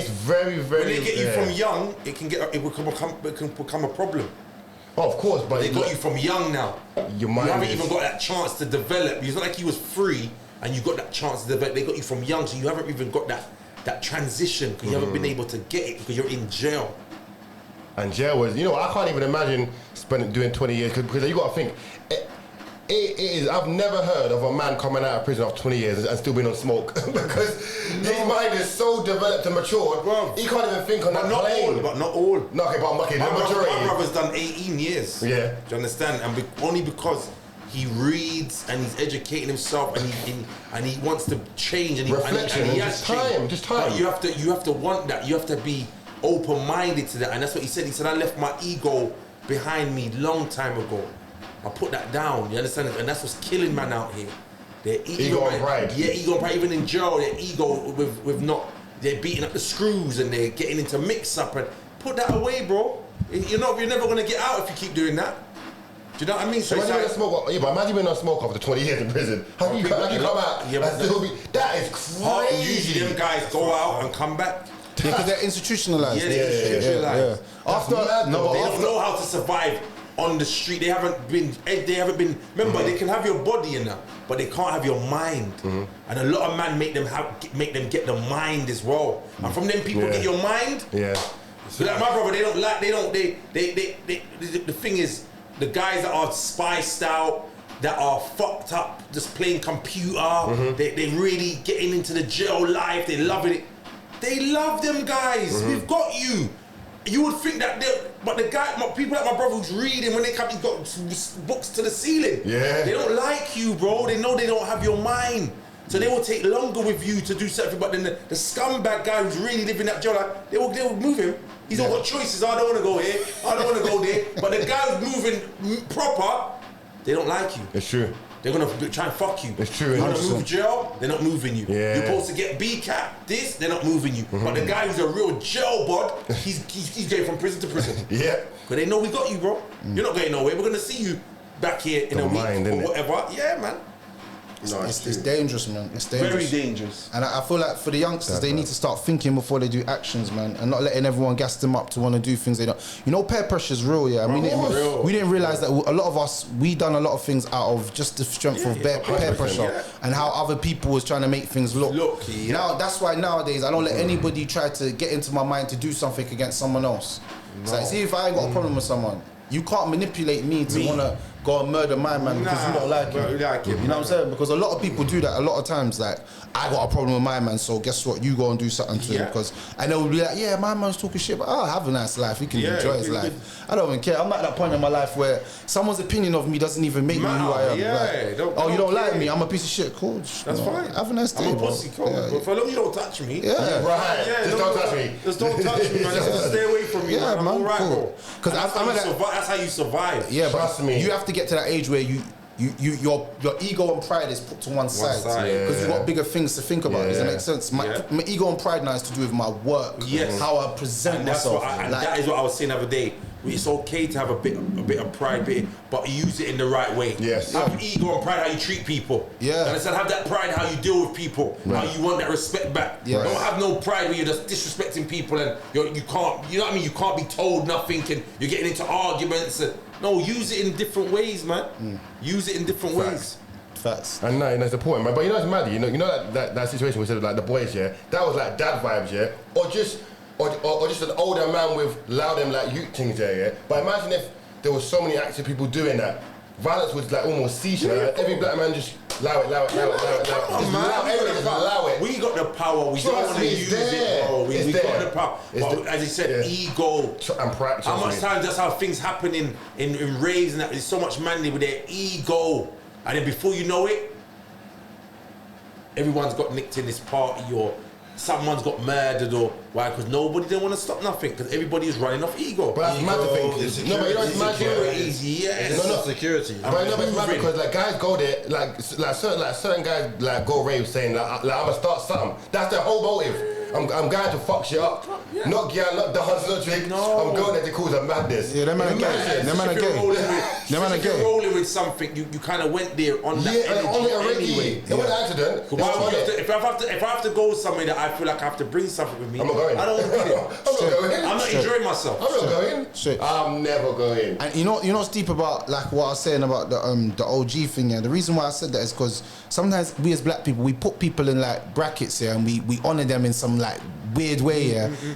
very, very. When they get you from young, it can become a problem. Oh, of course, but they got you from young now. You haven't even got that chance to develop. It's not like you was free and you got that chance to develop. They got you from young, so you haven't even got that transition because you haven't been able to get it because you're in jail. And jail was, I can't even imagine doing 20 years because you got to think. It is. I've never heard of a man coming out of prison after 20 years and still being on smoke because his mind is so developed and matured. Bro, he can't even think on that plane. But not all. No, okay, but the majority. My brother's done 18 years. Yeah. Do you understand? And only because he reads and he's educating himself and he wants to change and reflection and just time. But you have to want that. You have to be open-minded to that, and that's what he said. He said, I left my ego behind me long time ago. I put that down, you understand? And that's what's killing man out here. Their ego and pride. Yeah, ego and pride. Even in jail, their ego with not, they're beating up the screws and they're getting into mix-up. And put that away, bro. You're never going to get out if you keep doing that. Do you know what I mean? So imagine being a smoke after 20 years in prison. How you come out? That is crazy. Usually them guys go out and come back. Because they're institutionalized. Yeah. After they don't know how to survive on the street. They haven't been. Remember, they can have your body in there, but they can't have your mind. And a lot of men make them get the mind as well. And from them people get your mind. Yeah. So like my brother, the thing is, the guys that are spiced out, that are fucked up, just playing computer, they really getting into the jail life. They loving it. They love them guys. We've got you. You would think that, but people like my brother who's reading, when they come, he's got books to the ceiling. Yeah. They don't like you, bro. They know they don't have your mind. So they will take longer with you to do something. But then the scumbag guy who's really living that jail life, they will move him. He's all got choices. I don't want to go here. I don't want to go there. But the guy who's moving proper, they don't like you. It's true. They're gonna try and fuck you. It's true. You wanna move jail, they're not moving you. Yeah. You're supposed to get B-cap, they're not moving you. But the guy who's a real jail bod, he's going from prison to prison. Yeah. But they know we got you, bro. You're not going nowhere. We're gonna see you back here in a week or whatever. Yeah, man. It's dangerous, man. It's dangerous. Very dangerous. And I feel like for the youngsters, they need to start thinking before they do actions, man, and not letting everyone gas them up to want to do things they don't. Peer pressure's real, yeah. We didn't realize that a lot of us, we done a lot of things out of just the strength of peer pressure and how other people was trying to make things look. Now that's why nowadays I don't let anybody try to get into my mind to do something against someone else. No. So see, if I ain't got a problem with someone, you can't manipulate me to want to go and murder my man because you don't like him. You know what I'm saying? Because a lot of people do that a lot of times. Like, I got a problem with my man, so guess what? You go and do something to him. And they'll be like, yeah, my man's talking shit, but have a nice life. He can enjoy his life. I don't even care. I'm not at that point in my life where someo's opinion of me doesn't even make me who I am. You don't like me? I'm a piece of shit. Cool. That's fine. Have a nice day, I'm a pussy, cool. But for long you don't touch me. Just don't touch me. Just don't touch me, man. Just stay away from me, man. I'm all right, bro. Because that's how you survive. Yeah, trust me. You have to get to that age where your ego and pride is put to one side because you've got bigger things to think about. Does that make sense? My ego and pride now is to do with my work, how I present myself. That is what I was saying the other day. It's okay to have a bit of pride, but use it in the right way. Have ego and pride how you treat people. And instead have that pride how you deal with people, how you want that respect back. Don't have no pride where you're just disrespecting people and you can't. You know what I mean? You can't be told nothing and you're getting into arguments. No, use it in different ways, man. Use it in different ways. Facts. And no, that's the point, man. But you know it's mad. You know that situation we said like the boys, that was like dad vibes, or just an older man with loud and like youth things, But imagine if there was so many active people doing that. Violence was like almost ceasing. Every black man just allow it. Just allow it. We got the power. We don't want to use it, bro. We got the power. But as he said, ego and practice. How much times that's how things happen in raves and that. There's so much man with their ego, and then before you know it, everyone's got nicked in this party or someone's got murdered or why? Because nobody didn't want to stop nothing because everybody is running off ego. But that's mad to think. No, but you know it's mad. Security. But no, but it's mad because like guys go there, like certain guys like go rave saying like I'm gonna start something. That's their whole motive. I'm going to fuck shit up. Not girl, not dance, not drink. No. I'm going there to cause a madness. Yeah, them man are gay. Them man are gay. If you're rolling with something, you kind of went there on that energy on it already. Anyway. It was an accident. If I have to go somewhere that I feel like I have to bring something with me, I'm not going. I don't want to be there. I'm not going. I'm not enjoying myself. I'm not going. Straight. I'm never going. And you know what's deep about like what I was saying about the OG thing. The reason why I said that is because sometimes we as black people we put people in like brackets and we honor them in some like weird way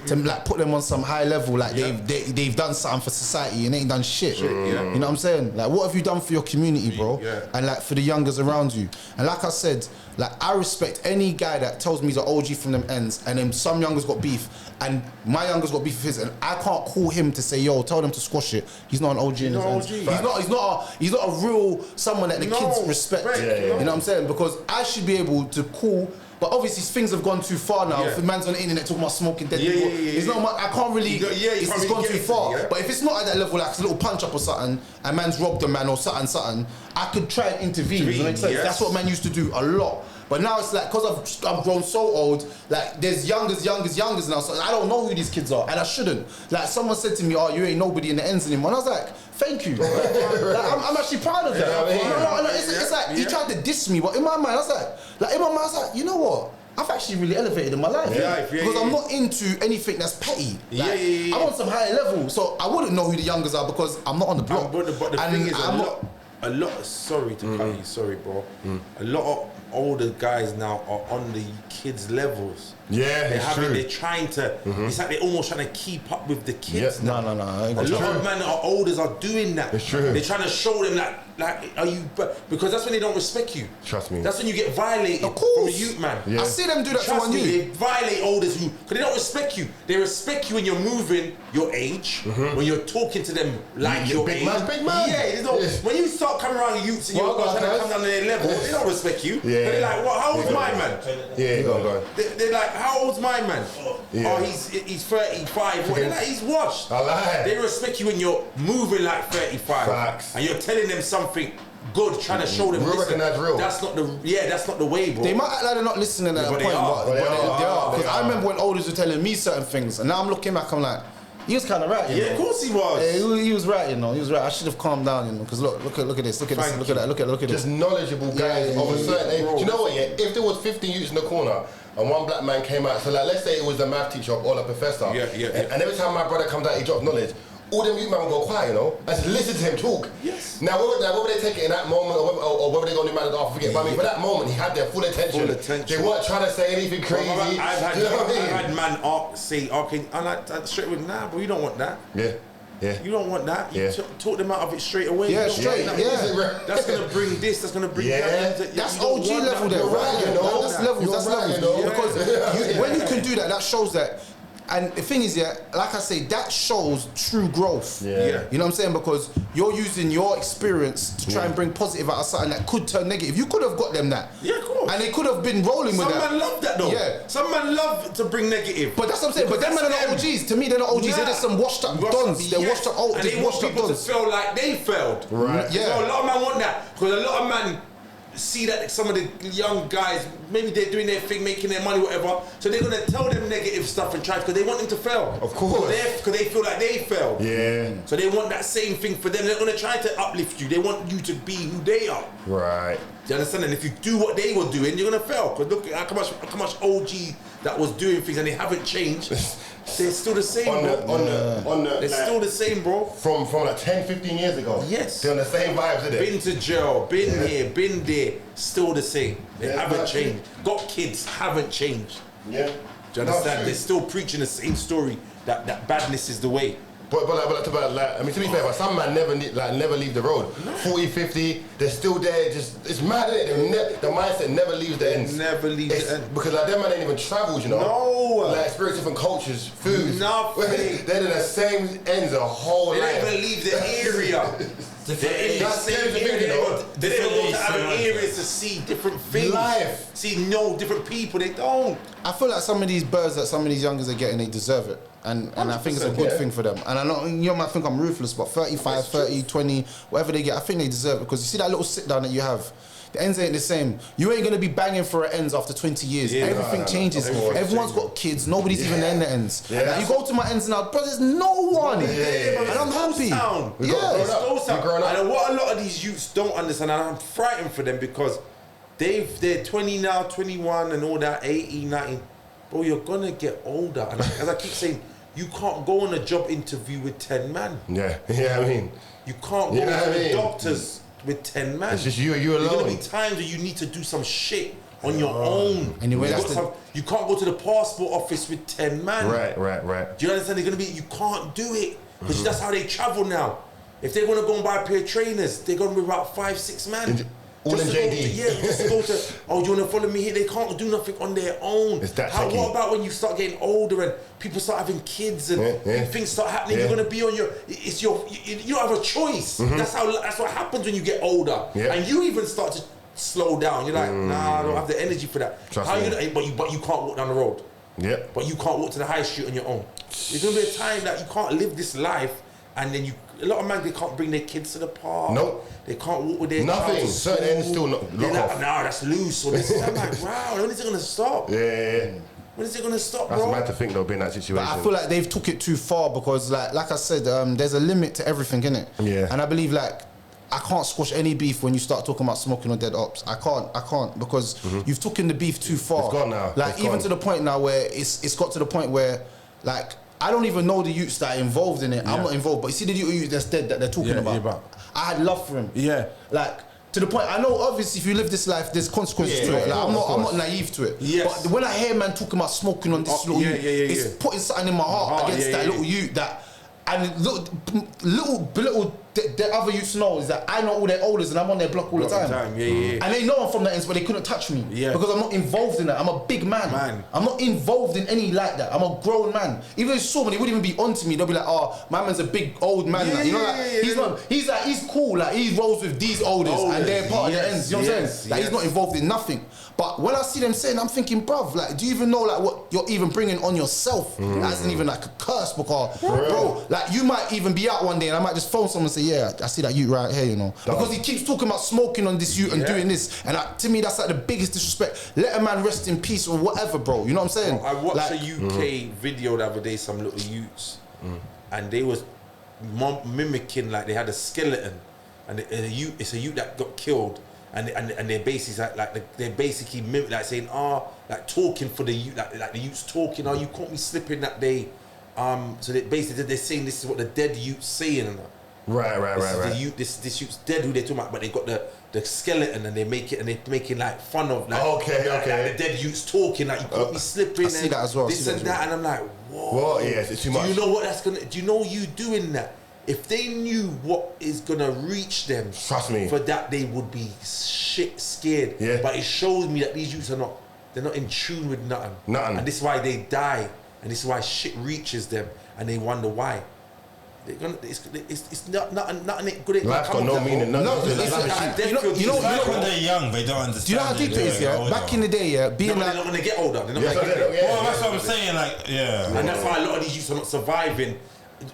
to like put them on some high level like they've done something for society and ain't done shit. You know what I'm saying? Like what have you done for your community, bro? And like for the youngers around you. And like I said, like I respect any guy that tells me he's an OG from them ends and then some youngers got beef and my youngers got beef with his and I can't call him to say yo tell them to squash it. He's not an OG in his ends. He's not a real someone that the kids respect. You know what I'm saying? Because I should be able to call. But obviously things have gone too far now. If a man's on the internet talking about smoking dead people, it's not much, I can't really. It's gone too far. But if it's not at that level, like a little punch up or something, and man's robbed a man or something, I could try and intervene. Does that make sense? That's what man used to do a lot. But now it's like, because I've grown so old, like there's youngers now, so I don't know who these kids are, and I shouldn't. Like someone said to me, oh, you ain't nobody in the ends anymore. And I was like, thank you. Like, I'm actually proud of that. It's like, he tried to diss me, but in my mind, I was like, you know what? I've actually really elevated in my life. Because I'm not into anything that's petty. Like, I'm on some higher level, so I wouldn't know who the youngers are because I'm not on the block. But the thing is, a lot, sorry to cut you, sorry bro. A lot of older guys now are on the kids' levels. They're trying to. It's like they're almost trying to keep up with the kids. No. A lot of men that are olders are doing that. It's true. They're trying to show them like, are you? Because that's when they don't respect you. Trust me. That's when you get violated from a youth man. I see them do that to one youth. They violate olders because they don't respect you. They respect you when you're moving your age, when you're talking to them like your age. Big man. When you start coming around youths and you're trying to come down to their level, they don't respect you. They're like, what? How old's my man? Go on. They're like, how old's my man? Oh, he's 35. They're like, he's washed. I lie. They respect you when you're moving like 35. Facts. And you're telling them something good, trying to show them. Real. That's not the way, bro. They might act like they're not listening at that point, but they are. Because I remember when olders were telling me certain things, and now I'm looking back, I'm like, he was kind of right, you know? Of course he was. He was right, you know. He was right. I should have calmed down, you know. Because look at this. Look at this. Just knowledgeable guys of a certain age. Do you know what? If there was 15 youths in the corner and one black man came out, so like let's say it was the math teacher or a professor, and every time my brother comes out, he drops knowledge. All them youth men will go quiet, you know, and just listen to him talk. Yes. Now, whether they take it in that moment or whether they go to man and forget, but I mean, for that moment, he had their full attention. They weren't trying to say anything crazy. I've had man say, okay, I'm like straight with, nah, but you don't want that. Yeah. Yeah. You don't want that. You talk them out of it straight away. Yeah, straight. That's gonna bring this. That's gonna bring that. That's OG level there, right? That's levels. That's levels. Because when you can do that, that shows that. And the thing is, like I say, that shows true growth. Yeah. You know what I'm saying? Because you're using your experience to try and bring positive out of something that could turn negative. You could have got them that. Yeah, of course. And they could have been rolling with that. Some man love that though. Yeah. Some man love to bring negative. But that's what I'm saying. But them men are not OGs. To me, they're not OGs. They're just some washed up dons. They're washed up old. And they want people to feel like they failed. Right. Yeah. So a lot of man want that. Because a lot of man see that some of the young guys, maybe they're doing their thing, making their money, whatever. So they're gonna tell them negative stuff and try because they want them to fail. Of course. Because they feel like they failed. Yeah. So they want that same thing for them. They're gonna try to uplift you. They want you to be who they are. Right. Do you understand? And if you do what they were doing, you're gonna fail. Because look at how much OG that was doing things and they haven't changed. They're still the same, They're still the same, bro. From like 10, 15 years ago. Yes. They're on the same vibes, isn't it? Been to jail, been here, been there, still the same. They haven't changed. Got kids, haven't changed. Yeah. Do you understand? They're still preaching the same story that badness is the way. But I mean, to be fair, but some man never leave the road. 40, 50, they're still there. Just it's mad, isn't it? The mindset never leaves the ends. Never leaves the end. Because like them man ain't even travelled, you know. No. Like experience different cultures, foods. Nothing. They're in the same ends a whole life. They don't even leave the area. They're in the same area. They don't go to other areas to see different things. Life. See different people. They don't. I feel like some of these birds that some of these youngers are getting, they deserve it. And I think it's a good thing for them. And I know you might think I'm ruthless, but 35, 30, 20, whatever they get, I think they deserve it. Because you see that little sit down that you have, the ends ain't the same. You ain't gonna be banging for an ends after 20 years. Everything changes. Everyone's got kids. Nobody's even in the ends. Like, you go to my ends now, bro, there's no one. And I'm happy. And what a lot of these youths don't understand, and I'm frightened for them because they're 20 now, 21 and all that, 18, 19. Bro, you're gonna get older. And as I keep saying, you can't go on a job interview with 10 man. Yeah, I mean. You can't go to the doctors with 10 man. It's just you alone. There's gonna be times where you need to do some shit on your own. Anyway, you can't go to the passport office with 10 man. Right. Do you understand? You can't do it. Because that's how they travel now. If they want to go and buy a pair of trainers, they're going to be about 5, 6 man. All in JD. Just to go to, oh, do you want to follow me here? They can't do nothing on their own. It's that what about when you start getting older and people start having kids and things start happening? You're going to be on you don't have a choice. That's what happens when you get older. And you even start to slow down. You're like, nah, I don't have the energy for that. But you can't walk down the road. Yeah. But you can't walk to the high street on your own. There's going to be a time that you can't live this life and then a lot of men, they can't bring their kids to the park. Nope. They can't walk with their nothing. Certain ends still lock off. Nah, that's loose. Or this. I'm like, wow, when is it gonna stop? Yeah. When is it gonna stop, that's bro? That's mad to think they'll be in that situation. But I feel like they've took it too far because, like I said, there's a limit to everything, innit? Yeah. And I believe I can't squash any beef when you start talking about smoking or dead ops. I can't because you've taken the beef too far. It's gone now. Like even to the point now where it's got to the point where like. I don't even know the youths that are involved in it. I'm not involved, but you see the youth that's dead that they're talking about. I had love for him. Yeah. Like, to the point, I know obviously if you live this life, there's consequences to it. Like, I'm not naive to it. Yes. But when I hear man talking about smoking on this little youth, it's putting something in my heart against that little youth that, and little the other youths know is that I know all their olders and I'm on their block all the time. And they know I'm from that ends, but they couldn't touch me because I'm not involved in that. I'm a big man. I'm not involved in any like that. I'm a grown man. Even if they saw me, they wouldn't even be onto me. They'll be like, oh, my man's a big old man. You know, he's cool. Like he rolls with these olders and they're part of their ends. You know what I'm saying? Like he's not involved in nothing. But when I see them saying, I'm thinking, bruv, like, do you even know like what you're even bringing on yourself? That isn't even like a curse because, bro, like you might even be out one day and I might just phone someone and say, yeah, I see that youth right here, you know. Because he keeps talking about smoking on this youth and doing this. And to me, that's like the biggest disrespect. Let a man rest in peace or whatever, bro. You know what I'm saying? I watched a UK video the other day, some little youths, and they was mimicking, like they had a skeleton. And it's a youth that got killed. And they're basically they're basically like saying like talking for the youth, like the youths talking, you caught me slipping that day, so they basically they're saying this is what the dead youth's saying and that. Right. The youth, this youth's dead who they're talking about, but they got the skeleton and they're making like fun of like the dead youth's talking like you caught me slipping. I see that as well. This and that, and I'm like, whoa. What? Yeah, it's too much. Do you know what that's gonna? Do you know you doing that? if they knew what is gonna reach them, trust me, for that they would be shit scared. Yeah. But it shows me that these youths are they're not in tune with nothing. And this is why they die, and this is why shit reaches them, and they wonder why. It's not nothing good. Life's got no meaning. You know when they're young, they don't understand. Do you know how deep it is? Yeah, back in the day, being they're not gonna get older. They're not gonna get older. Well, that's what I'm saying. And that's why a lot of these youths are not surviving.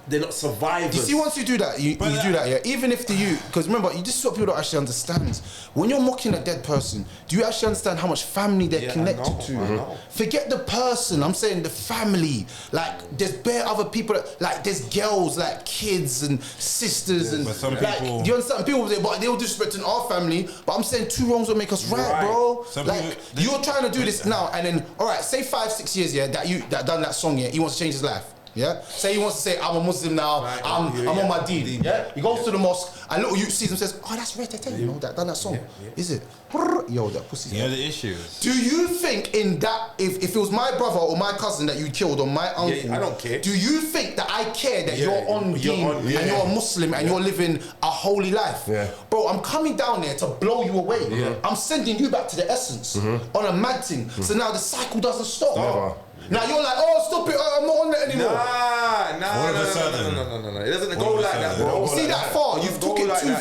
They're not survivors. You see, once you do that, you do that, yeah. Even if because remember, this is what people don't actually understand. When you're mocking a dead person, do you actually understand how much family they're connected to? Forget the person. I'm saying the family. Like, there's bare other people. Like, there's girls, like kids and sisters, and but some like, people. do you understand? People say, but they're disrespecting our family. But I'm saying 2 wrongs will make us right, bro. Like, you're trying to do this now, and then all right, say 5-6 years, yeah, that done that song, yeah, he wants to change his life. Yeah. Say he wants to say, I'm a Muslim now. Right, I'm on my deen. Yeah. He goes to the mosque, and little youth sees him and says, oh, that's Rkelly. You know that done that song. Is it? Yo, that pussy. You know the issues. Do you think in that if it was my brother or my cousin that you killed or my uncle? I don't care. Do you think that I care that you're on deen and you're a Muslim and you're living a holy life? Yeah. Bro, I'm coming down there to blow you away. Yeah. I'm sending you back to the essence on a mad thing. So now the cycle doesn't stop. Never. Now you're like, oh, stop it, I'm not on that anymore. No. It doesn't go like that, bro. You see that far? You've took it too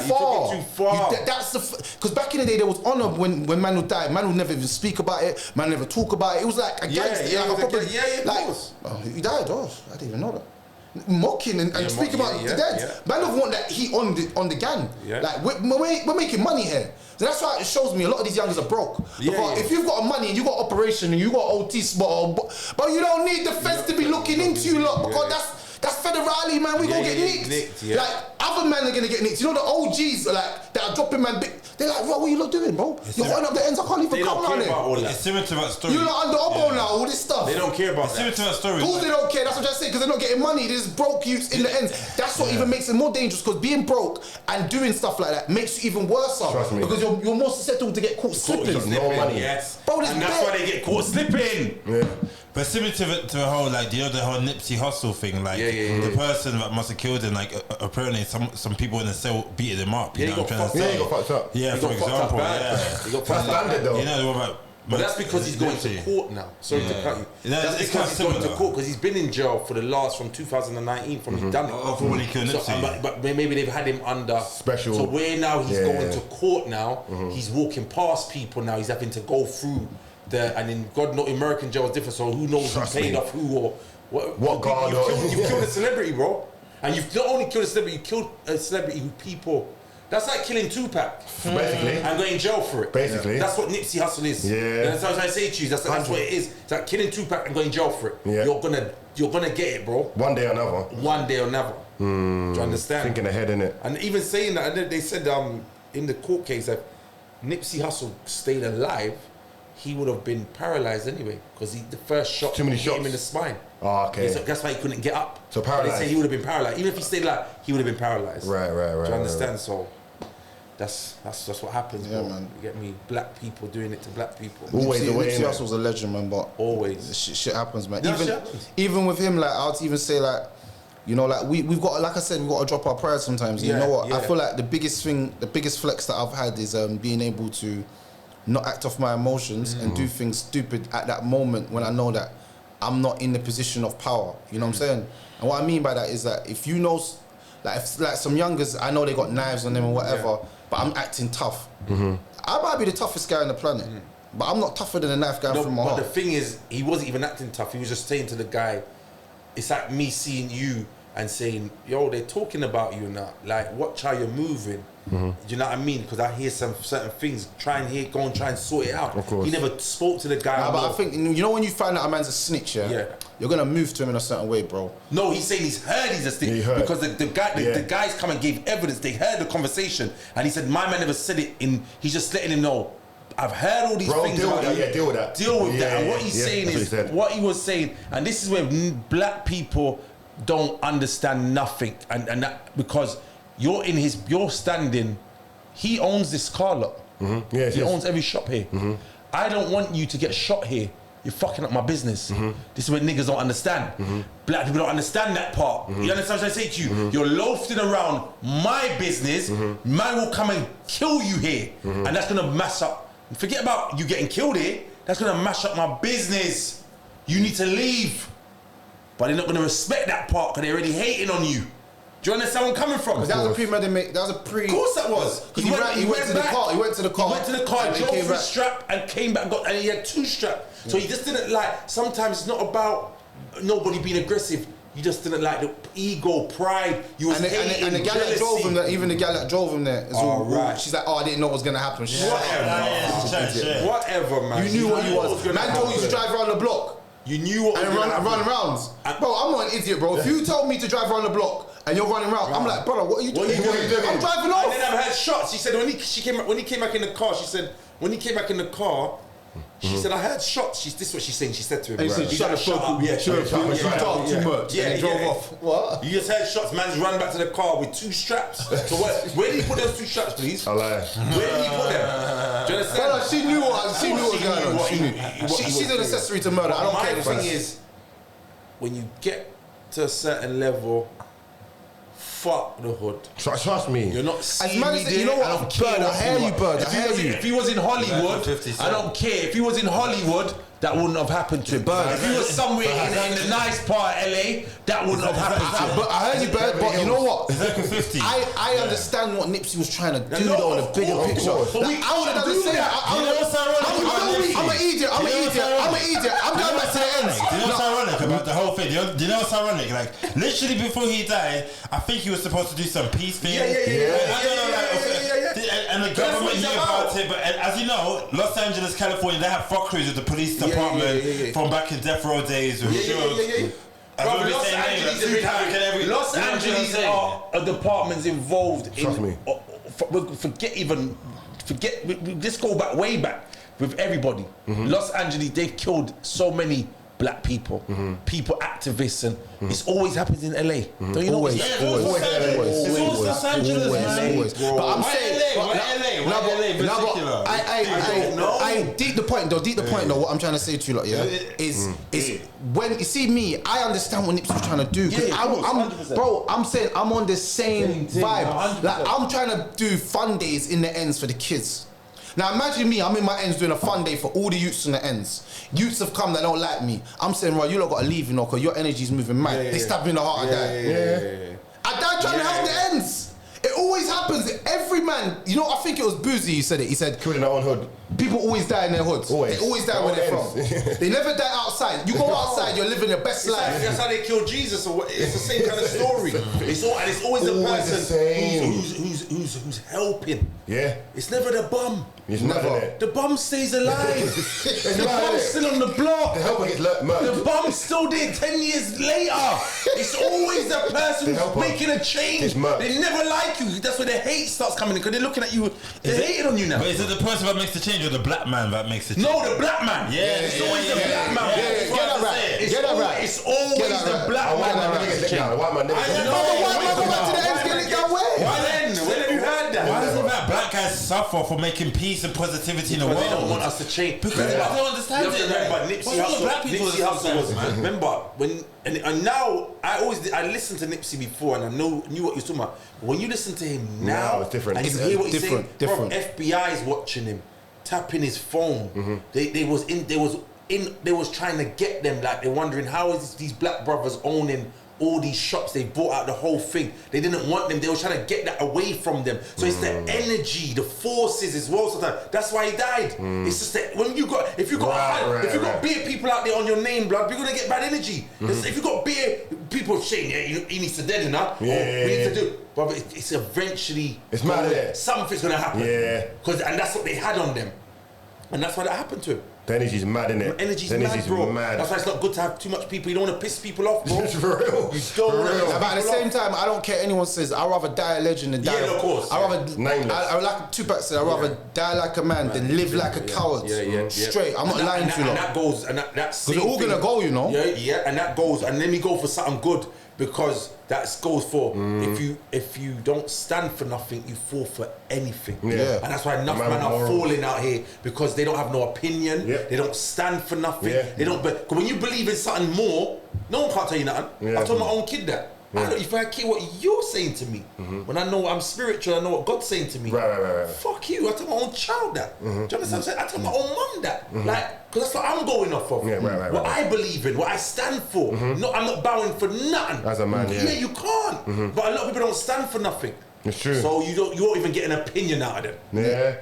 far. That's because back in the day there was honor when man would die. Man would never even speak about it. Man would never talk about it. It was like a gangster. He died. Oh, I didn't even know that. Mocking and speaking about the dead. Man don't want that heat on the gang. Like we're making money here. So that's why it shows me a lot of these youngers are broke. If you've got money and you got operation and you got OT spot, but you don't need the feds to be looking into you lot, because that's federally, man. We gonna get nicked. Like other men are gonna get nicked. You know the OGs like that are dropping man big. They're like, bro, what you lot doing, bro? You're holding up the ends. I can't even come on it. It's similar to that story. You're not under Obo now. All this stuff. They don't care about that. It's similar to that story. Of course they don't care. That's what I'm saying, because they're not getting money. There's broke youths in the ends. That's what even makes it more dangerous, because being broke and doing stuff like that makes you even worse. Trust me. Because you're more susceptible to get caught slipping. No money. Yes. Bro, and that's why they get caught slipping. Yeah. But similar to the whole the whole Nipsey Hussle thing, the person that must have killed him, apparently some people in the cell beated him up. You know what I'm trying to say? He got fucked up. Yeah, for example, he got fucked up. Though. You know what about? But that's because he's going to court now. Sorry to cut you. That's because he's going to court, because he's been in jail for from 2019 from he done it. For when he killed Nipsey. But maybe they've had him under special. So where now he's going to court now, he's walking past people now. He's having to go through and in God knows American jail is different. So who knows who paid off who or what God? You've killed a celebrity, bro, and you've not only killed a celebrity, you killed a celebrity who people. That's like killing Tupac, basically, and going in jail for it. Basically, that's what Nipsey Hussle is. Yeah, that's what I say to you. That's what it is. It's like killing Tupac and going in jail for it. Yeah. You're gonna get it, bro. One day or never. One day or never. Do you understand? Thinking ahead, innit? And even saying that, they said in the court case that Nipsey Hussle stayed alive, he would have been paralyzed anyway, because the first shot hit him in the spine. Oh, okay. So that's why he couldn't get up. So paralyzed. They say he would have been paralyzed. Even if he stayed alive, he would have been paralyzed. Right. Do you understand? So that's what happens, bro. Man. You get me? Black people doing it to black people. Always the way. Nipsey Hussle was a legend, man. But always shit happens, man. Yeah, Even with him, like I'd even say, like, you know, like we've got, like I said, we've got to drop our pride sometimes. You know what? I feel like the biggest flex that I've had is being able to not act off my emotions and do things stupid at that moment when I know that I'm not in the position of power. You know what I'm saying? And what I mean by that is that if you know, like some youngers, I know they got knives on them or whatever, but I'm acting tough. I might be the toughest guy on the planet, but I'm not tougher than a knife guy from my heart. But the thing is, he wasn't even acting tough. He was just saying to the guy, it's like me seeing you and saying, yo, they're talking about you now. Like, watch how you're moving. Do you know what I mean? Because I hear some certain things. Go and try and sort it out. Of course. He never spoke to the guy. Nah, but I think, you know, when you find out a man's a snitch, you're gonna move to him in a certain way, bro. No, he's saying he's heard he's a snitch because the guys come and gave evidence. They heard the conversation, and he said, my man never said it. He's just letting him know, I've heard all these things. Deal with that. Deal with that. Deal with that. And what he's saying is what he was saying, and this is where black people don't understand nothing, and that because you're standing. He owns this car lot. He owns every shop here. I don't want you to get shot here you're fucking up my business. This is what niggas don't understand. Black people don't understand that part. You understand what I say to you? You're loafing around my business, man will come and kill you here. And that's gonna mash up, forget about you getting killed here, that's gonna mash up my business. You need to leave. But they're not gonna respect that part because they're already hating on you. Do you understand where I'm coming from? That was a pre-medicated. That was a pre. Of course that was. He went to the car. He went to the car. Drove for a strap and came back. And he had 2 straps. So he just didn't like. Sometimes it's not about nobody being aggressive. You just didn't like the ego, pride. You was hating, and the gal that drove him there, even the gal that drove him there, she's like, oh, I didn't know what was gonna happen. Whatever, man. You knew what you was. Man told you to drive around the block. You knew what was gonna run rounds. Bro, I'm not an idiot, bro. If you told me to drive around the block and you're running around, I'm like, brother, what are you doing? I'm driving off. And then I've had shots. She said when he came back in the car, she said when he came back in the car, she said I heard shots. This is what she's saying. She said to him. And he said, shut the fuck up. Yeah, shut up. You talk too much. Yeah, and he drove off. What? You just heard shots. Man's run back to the car with 2 straps. So where did he put those 2 straps, please? I lie. Where did he put them? Do you understand? Brother, she knew what was going on. She knew. She's an accessory to murder. I don't care. My thing is, when you get to a certain level, fuck the hood. Trust me. You're not seeing me there. You know what? Bird, I hear you, Bird. I hear you. If he was in Hollywood, I don't care. If he was in Hollywood, that wouldn't have happened to him. Bird, if he was somewhere in the nice part of LA, that wouldn't have happened to him. But I heard you, Bird. But you know what? Exactly 50. I understand what Nipsey was trying to do though in the bigger picture. I would have done the same. I'm an idiot. I'm going back to the ends. Do you know what's ironic about the whole thing? Do you know what's ironic? Like, literally before he died, I think he was supposed to do some peace thing. Yeah. And the government knew about it. But as you know, Los Angeles, California, they have fuckeries with the police department from back in Death Row days with Suge. Los Angeles are departments involved Trust me. Let's go back way back with everybody. Los Angeles, they've killed so many black people, activists, and it's always happens in LA. Don't you know? Always. Los Angeles, But I'm saying, I deep the point though. What I'm trying to say to you, like, is when you see me, I understand what Nipsey was trying to do. I'm saying I'm on the same vibe. Like, I'm trying to do fun days in the ends for the kids. Now imagine me, I'm in my ends doing a fun day for all the youths on the ends. Youths have come that don't like me. I'm saying, right, you lot gotta leave, you know, because your energy's moving mad. They stab me in the heart, I die. I died trying to help the ends. It always happens. Every man, you know, I think it was Boozy who said it. He said, killed in their own hood. People always die in their hoods. Always. They always die where they're from. They never die outside. You go outside, you're living your best life. That's how they killed Jesus. It's the same kind of story. It's always the person who's helping. Yeah. It's never the bum. It's never. The bum stays alive. The bum's still on the block. The helper gets murdered. The bum's still there 10 years later. It's always the person who's making a change. They never like you. That's where the hate starts coming in, because they're looking at you. They're hating on you now. But is it the person that makes the change or the black man that makes the change? No, the black man. It's always the black man. Get that right. It's always the black man that makes the change. Why man? Why then? When have you heard that? Why doesn't that black guys suffer for making peace and positivity in the world? They don't want us to change. Because I don't understand it. Remember, Nipsey Hussle was. Remember when and now I listened to Nipsey before and I knew what he was talking about. But when you listen to him now, it's different. And you hear what he's saying, bro, FBI's watching him, tapping his phone. They was trying to get them. Like, they're wondering how is these black brothers owning all these shops. They bought out the whole thing. They didn't want them. They were trying to get that away from them. So it's the energy, the forces as well. Sometimes that's why he died. It's just that when if you got beer people out there on your name, blood, you're gonna get bad energy. If you got beer people saying, he needs to dead enough. We need to do. But it's eventually something's gonna happen. And that's what they had on them, and that's why that happened to him. The energy's mad, innit? Energy's mad, bro. That's why it's not good to have too much people. You don't want to piss people off, bro. It's for real. You don't want to. But at the same time, I don't care anyone says. I'd rather die a legend than die. Of course. I like Tupac said. I'd rather die like a man than live like a coward. Straight. I'm not lying to you. And that goes, and that's because we're all gonna go, you know. And that goes, and then we go for something good, because that goes for if you don't stand for nothing, you fall for anything. Yeah. And that's why enough men are falling out here because they don't have no opinion. Yeah. They don't stand for nothing. Yeah. They don't. But when you believe in something more, no one can't tell you nothing. Yeah. I told my own kid that. I don't if I care what you're saying to me. When I know I'm spiritual, I know what God's saying to me. Right. Fuck you. I tell my own child that. Do you understand what I'm saying? I tell my own mum that. Like, because that's what I'm going off of. Yeah, what I believe in, what I stand for. No, I'm not bowing for nothing. As a man, yeah, you can't. But a lot of people don't stand for nothing. It's true. So you won't even get an opinion out of them. Yeah.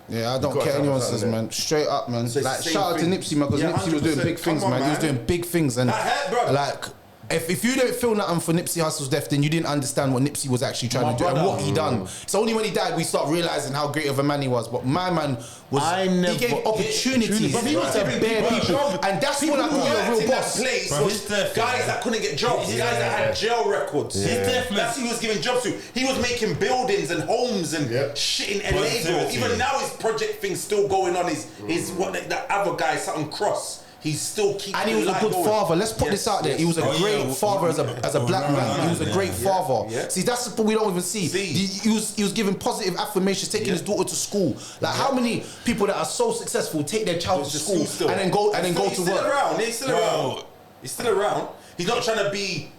Yeah, I don't care anyone says, man. Straight up, man. So like, shout out to Nipsey, man, because Nipsey was doing big things, man. He was doing big things, and like. If you don't feel nothing for Nipsey Hussle's death, then you didn't understand what Nipsey was actually trying to do and what he done. It's only when he died we start realising how great of a man he was. But my man was, he gave opportunities to bare people, and that's when I call you a real boss. Place was guys that couldn't get jobs, guys that had jail records. That's who he was giving jobs to. He was making buildings and homes and shit in LA, bro. Even now his project thing's still going on. His what that other guy, something Cross. He's still keeping. And he was a good father. Let's put this out there. He was a great father as a black man. He was a great father. See, that's the we don't even see. He was giving positive affirmations, taking his daughter to school. Like how many people that are so successful take their child to school and then go to work? He's still around. He's still around. He's not trying to be.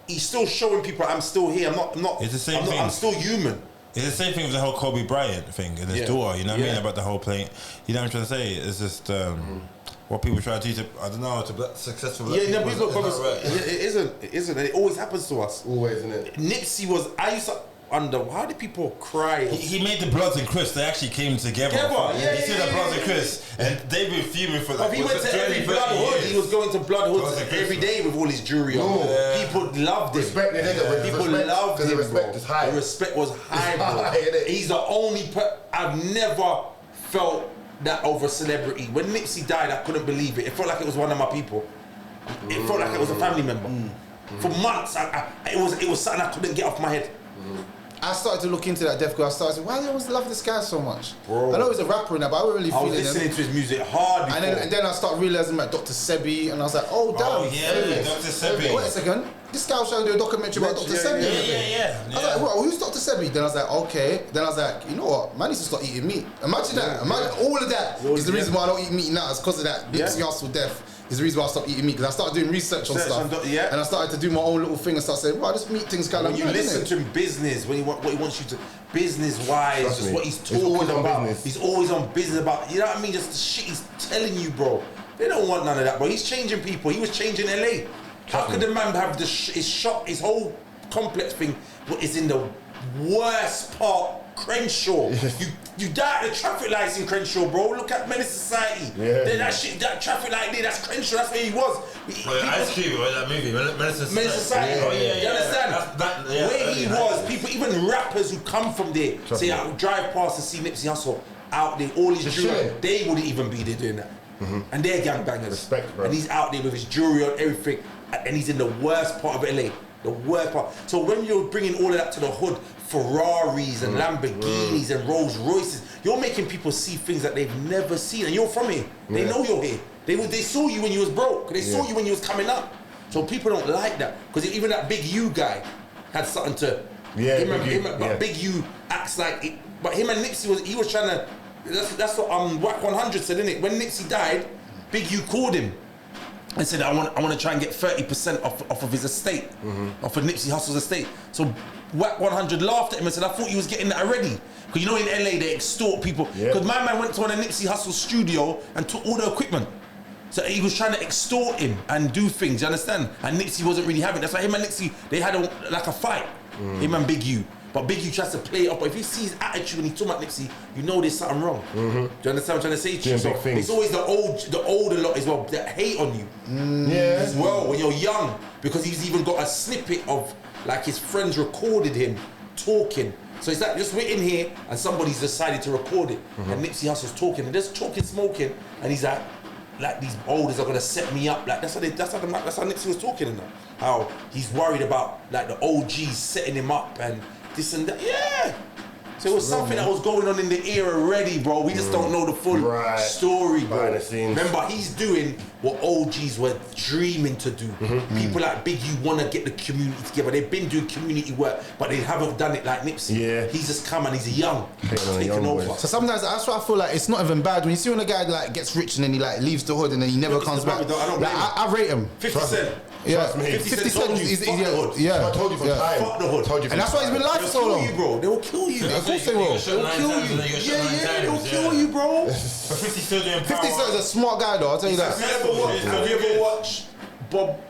He's still showing people I'm still here. I'm not. It's the same thing. I'm still human. It's the same thing with the whole Kobe Bryant thing and his daughter. You know what I mean about the whole playing. You know what I'm trying to say? It's just. What people try to teach, I don't know, to successful black people. It isn't. It always happens to us. Always, isn't it? Nipsey was, I used to wonder, how did people cry? He made the Bloods and Crips, they actually came together. He said the Bloods and Crips, and they've been fuming for like, he went to every Blood Hood. He was going to Blood Hood every day with all his jewelry on. People loved him. Respected him. People loved him, the respect is high. The respect was high, bro. He's the only I've never felt that over celebrity. When Nipsey died, I couldn't believe it. It felt like it was one of my people. It felt like it was a family member. For months, it was something I couldn't get off my head. I started to look into that death because I started saying, why do I always love this guy so much? Bro. I know he's a rapper and that, but I wasn't really feeling it. I was listening to his music hard. And then I started realising about Dr. Sebi, and I was like, oh damn. Oh yeah, Dr. Sebi. Wait a second. This guy was trying to do a documentary about Dr. Sebi. Yeah. I was like, well, who's Dr. Sebi? Then I was like, okay. Then I was like, you know what? Man needs to start eating meat. Imagine that. Imagine all of that is the reason why I don't eat meat now. It's because of that Nipsey Hussle death. Is the reason why I stopped eating meat, because I started doing research on stuff, and I started to do my own little thing and start saying, wow, this meat thing's kind of. When you listen to him business, what he wants you to, business-wise, just what he's talking about. He's always on business about, you know what I mean? Just the shit he's telling you, bro. They don't want none of that, bro. He's changing people. He was changing LA. How could the man have his whole complex thing is in the worst part? Crenshaw, you die at the traffic lights in Crenshaw, bro. Look at Menace Society. Then that traffic light there, that's Crenshaw. That's where he was. Ice Cube, that movie, Menace Society. You understand? Where he was, people, even rappers who come from there, say I drive past to see Nipsey Hussle out there, all his jewelry, they wouldn't even be there doing that. And they're gangbangers. Respect, bro. And he's out there with his jewelry on, everything, and he's in the worst part of LA. The worst part. So when you're bringing all of that to the hood, Ferraris and Lamborghinis and Rolls Royces, you're making people see things that they've never seen, and you're from here. They know you're here. They saw you when you was broke. They saw you when you was coming up. So people don't like that, because even that Big U guy had something to. But Big U acts like it. But him and Nipsey was trying to. That's what Whack 100 said, innit? When Nipsey died, Big U called him and said, I want to try and get 30% off of his estate, off of Nipsey Hussle's estate. So Whack 100 laughed at him and said, I thought you was getting that already. Because you know in LA they extort people. Because my man went to one of Nipsey Hussle's studio and took all the equipment. So he was trying to extort him and do things, you understand? And Nipsey wasn't really having it. That's why him and Nipsey, they had a fight. Him and Big U. But Big U tries to play it up. But if you see his attitude when he's talking about Nipsey, you know there's something wrong. Do you understand what I'm trying to say to you? So it's always the older lot as well that hate on you. As well, when you're young. Because he's even got a snippet of, like, his friends recorded him talking. So it's like, just we're in here and somebody's decided to record it. And Nipsey Hussle's talking and just talking, smoking. And he's like these olders are gonna set me up. Like that's how Nipsey was talking in that. How he's worried about like the OGs setting him up and this and that. Yeah. So it was something that was going on in the era already, bro. We just don't know the full story, bro. Remember, he's doing what OGs were dreaming to do. People like Big U want to get the community together. They've been doing community work, but they haven't done it like Nipsey. Yeah. He's just come and he's young, taking over. So sometimes that's why I feel like it's not even bad when you see when a guy like gets rich and then he like leaves the hood and then he never comes back. I rate him. 50 Cent. Yeah, 50 Cent is yeah. I told you from time. Fuck the hood. And that's why he's been alive for so long. They will kill you, bro. They will kill you. Of course they will. They will kill you. Yeah, they will kill you, bro. But 50 still doing 50 Cent is a smart guy though, I'll tell you that. Have you ever watched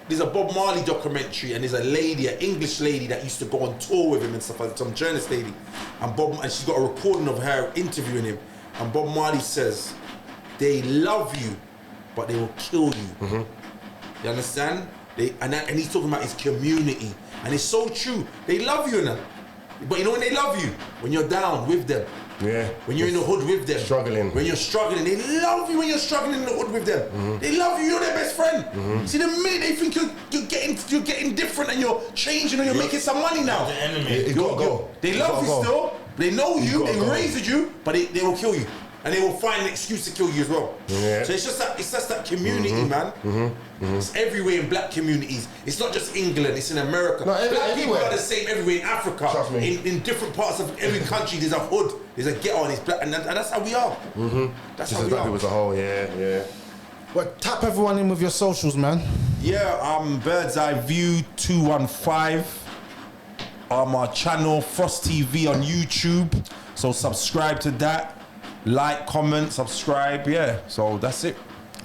there's a Bob Marley documentary and there's a lady, an English lady that used to go on tour with him and stuff like that, some journalist lady. And she's got a recording of her interviewing him. And Bob Marley says, they love you, but they will kill you. You understand? And he's talking about his community. And it's so true. They love you, but you know when they love you? When you're down with them. Yeah. When you're in the hood with them. Struggling. When you're struggling. They love you when you're struggling in the hood with them. They love you. You're their best friend. See, the minute they think you're getting different and you're changing and you're making some money now. The enemy. They love you still. They know you. They raised you, but they will kill you. And they will find an excuse to kill you as well. Yeah. So it's just that community, man. It's everywhere in black communities. It's not just England, it's in America. No, black people are the same everywhere in Africa. Trust me. In different parts of every country, there's a hood, there's a ghetto, and it's black, and that's how we are. That's just how we black are. people as a whole, yeah. Well, tap everyone in with your socials, man. Yeah, Bird's Eye View 215. Our channel, Frost TV on YouTube. So subscribe to that. Like, comment, subscribe, so that's it.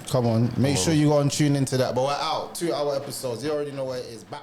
Come on, make sure you go and tune into that. But we're out, 2-hour episodes. You already know where it is. Back.